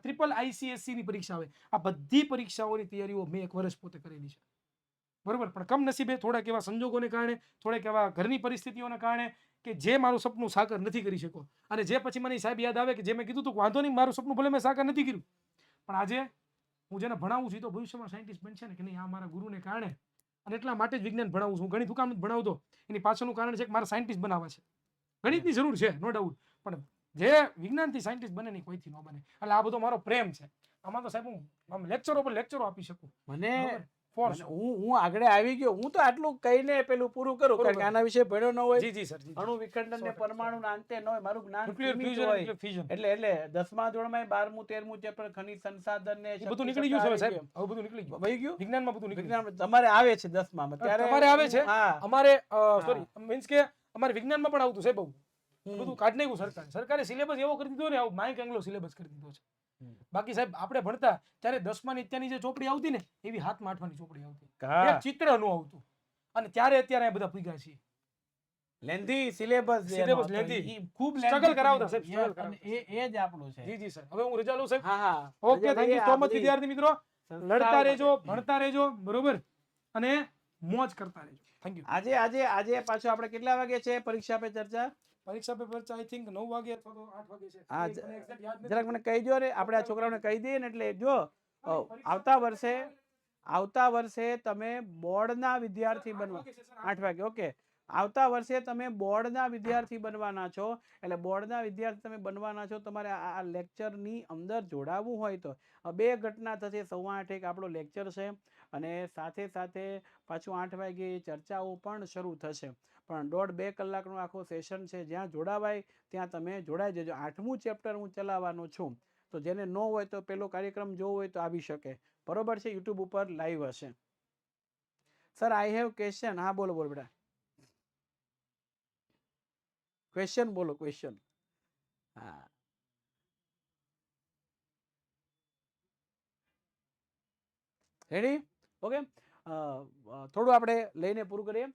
ટ્રિપલ આઈસીએસસી ની પરીક્ષા આવે. આ બધી પરીક્ષાઓની તૈયારીઓ મેં એક વર્ષ પોતે કરેલી છે. બરોબર. પણ કમનસીબે થોડાક એવા સંજોગોને કારણે, થોડાક એવા ઘરની પરિસ્થિતિઓને કારણે કે જે મારું સપનું સાકાર નથી કરી શક્યો. અને જે પછી મને સાહેબ યાદ આવે કે જે મેં કીધું હતું વાંધો નહીં મારું સપનું ભલે મેં સાકાર નથી કર્યું પણ આજે હું જેને ભણાવું છું તો ભવિષ્યમાં સાયન્ટિસ્ટ બનશે ને કે નહીં આ મારા ગુરુને કારણે. અને એટલા માટે જ વિજ્ઞાન ભણાવું છું. ગણિત હુકામ ભણાવતો એની પાછળનું કારણ છે કે મારા સાયન્ટિસ્ટ બનાવવા છે. ગણિતની જરૂર છે નો ડાઉટ, પણ જે વિજ્ઞાનથી સાયન્ટિસ્ટ બને નહીં કોઈથી ન બને. એટલે આ બધો મારો પ્રેમ છે. આમાં તો સાહેબ હું આમ લેક્ચરો પર લેક્ચરો આપી શકું. મને ફોર્સ હું આગળ આવી ગયો. હું તો આટલું કહીને પેલું પૂરું કરું કારણ કે આના વિશે ભણ્યો ન હોય. જી જી સર. અણુ વિખંડન ને પરમાણુના અંતે ન હોય. મારું જ્ઞાન ન્યુક્લિયર સીમિત ફ્યુઝન હોય. એટલે ફિઝન એટલે 10મા ધોરણમાં 12મું 13મું ચેપ્ટર ખનિજ સંસાધન ને એ બધું નીકળી ગયું છે સાહેબ. હવે બધું નીકળી ગયું. વહી ગયું. વિજ્ઞાનમાં બધું નીકળી ગયું. વિજ્ઞાન તમારે આવે છે 10મામાં ત્યારે તમારે આવે છે. હા અમારે સોરી મીન્સ કે અમારે વિજ્ઞાનમાં પણ આવતું છે બહુ બધું કાઢી નાખ્યું સરકારે સિલેબસ એવો કરી દીધો ને આવું માઇક એંગ્લો સિલેબસ કરી દીધો છે. બાકી સાહેબ આપણે ભણતા ત્યારે 10મા ની અત્યારની જે ચોપડી આવતી ને એવી 7મા 8માની ચોપડી આવતી. એક ચિત્ર નું આવતું. અને ત્યારે અત્યારે આ બધા ભૂગ્યા છીએ. લેન્ધી સિલેબસ લેન્ધી ખૂબ સ્ટ્રગલ કરાવતા સાહેબ, સ્ટ્રગલ અને એ જ આપણું છે. જી જી સર. હવે હું રજા લઉં સાહેબ. હા હા okay thank you so much વિદ્યાર્થી મિત્રો. લડતા રહેજો, ભણતા રહેજો, બરોબર, અને મોજ કરતા રહેજો. Thank you. આજે પાછો આપણે કેટલા વાગે છે પરીક્ષા પે ચર્ચા? પરીક્ષા પેપર આઈ થિંક 9 વાગે અથવા તો 8 વાગે છે. હા, મને exact યાદ નથી. જરાક મને કહી દો ને, આપણે આ છોકરાઓને કહી દઈએ ને એટલે જો આવતા વર્ષે તમે બોર્ડના વિદ્યાર્થી બનવા 8 વાગે ઓકે. આવતા વર્ષે તમે બોર્ડના વિદ્યાર્થી બનવાના છો. એટલે બોર્ડના વિદ્યાર્થી તમે બનવાના છો. તમારે આ લેક્ચરની અંદર જોડાવવું હોય તો 2 ઘટના થશે. 8:15 આપણો લેક્ચર છે અને સાથે સાથે પાછું 8 વાગે ચર્ચાઓ પણ શરૂ થશે. પણ 1.5-2 કલાકનો આખો સેશન છે. જ્યાં જોડાવાય ત્યાં તમે જોડાઈ જજો. 8મું ચેપ્ટર હું ચલાવવાનો છું. તો જેને ન હોય તો પેલો કાર્યક્રમ જોવો હોય તો આવી શકે. બરોબર છે. યુટ્યુબ ઉપર લાઈવ હશે. Sir I have question. હા બોલો બેટા. ક્વેશ્ચન બોલો ક્વેશ્ચન. હા રેડી? ઓકે, થોડું આપણે લઈને પૂરું કરીએ.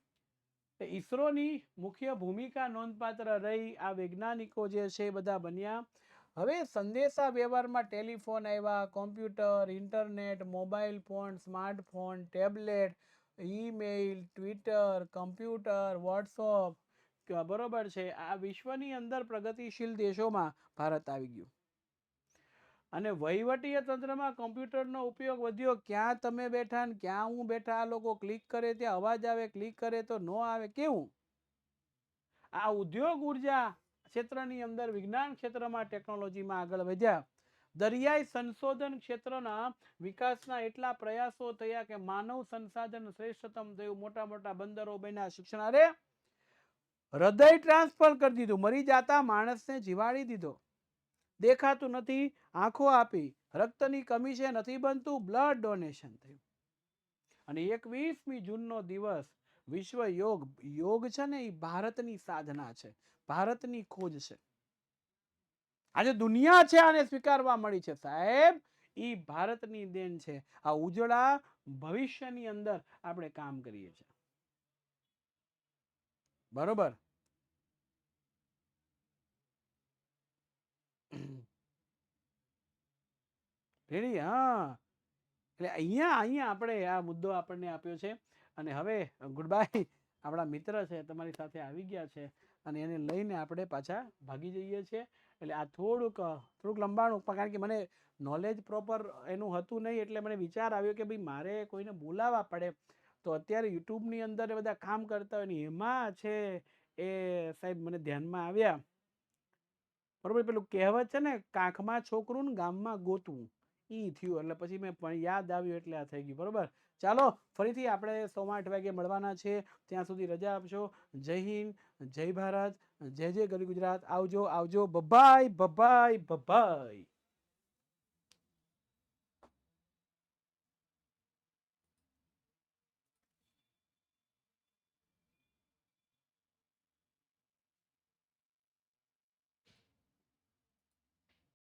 ઈસરોની મુખ્ય ભૂમિકા નોંધપાત્ર રહી. આ વૈજ્ઞાનિકો જે છે એ બધા બન્યા. હવે સંદેશા વ્યવહારમાં ટેલિફોન આવ્યા, computer, internet, mobile phone, smartphone, tablet, email, Twitter, computer, WhatsApp, બરોબર છે. આ વિશ્વની અંદર પ્રગતિશીલ દેશોમાં ભારત આવી ગયું. અને વહીવટીય તંત્રમાં કમ્પ્યુટરનો ઉપયોગ વધ્યો. ક્યાં તમે બેઠા ને ક્યાં હું બેઠા, આ લોકો ક્લિક કરે ત્યાં અવાજ આવે, ક્લિક કરે તો નો આવે, કેવું? આ ઉદ્યોગ ઉર્જા ક્ષેત્રની અંદર વિજ્ઞાન ક્ષેત્રમાં ટેકનોલોજીમાં આગળ વધ્યા. દરિયાઈ સંશોધન ક્ષેત્રના વિકાસના એટલા પ્રયાસો થયા કે માનવ સંસાધન શ્રેષ્ઠતમ થયું. મોટા મોટા બંદરો બન્યા. શિક્ષણ, અરે હૃદય ટ્રાન્સફર કરી દીધું. મરી જાતા માણસને જીવાડી દીધો. દેખાતું નથી, આંખો આપી. રક્તની કમી છે, નથી બનતું, બ્લડ ડોનેશન થયું. અને 21મી જૂનનો દિવસ વિશ્વ યોગ છે ને, એ ભારતની સાધના છે, ભારતની ખોજ છે. આજે દુનિયા છે આને સ્વીકારવા મળી છે સાહેબ, એ ભારતની દેન છે. આ ઉજળા ભવિષ્યની અંદર આપણે કામ કરીએ છીએ, બરોબર? રેડી? હા, એટલે અહીંયા આપણે આ મુદ્દો આપણને આપ્યો છે. અને હવે ગુડ બાય. આપણા મિત્ર છે તમારી સાથે આવી ગયા છે અને એને લઈને આપણે પાછા ભાગી જઈએ છીએ. એટલે આ થોડુંક લંબાણું, કારણ કે મને નોલેજ પ્રોપર એનું હતું નહીં, એટલે મને વિચાર આવ્યો કે ભાઈ મારે કોઈને બોલાવવા પડે. તો અત્યારે યુટ્યુબની અંદર એ બધા કામ કરતા હોય ને એમાં છે એ સાહેબ મને ધ્યાનમાં આવ્યા, બરોબર? પેલું કહેવત છે ને, કાંખમાં છોકરું ને ગામમાં ગોતવું, ઈ થયું. એટલે પછી મેં પણ યાદ આવ્યું એટલે આ થઈ ગયું, બરોબર? ચાલો, ફરીથી આપણે 8:15 વાગે મળવાના છે. ત્યાં સુધી રજા આપશો. જય હિન્દ, જય ભારત, જય જય ગરી ગુજરાત. આવજો, આવજો. Bye-bye, bye-bye, bye-bye.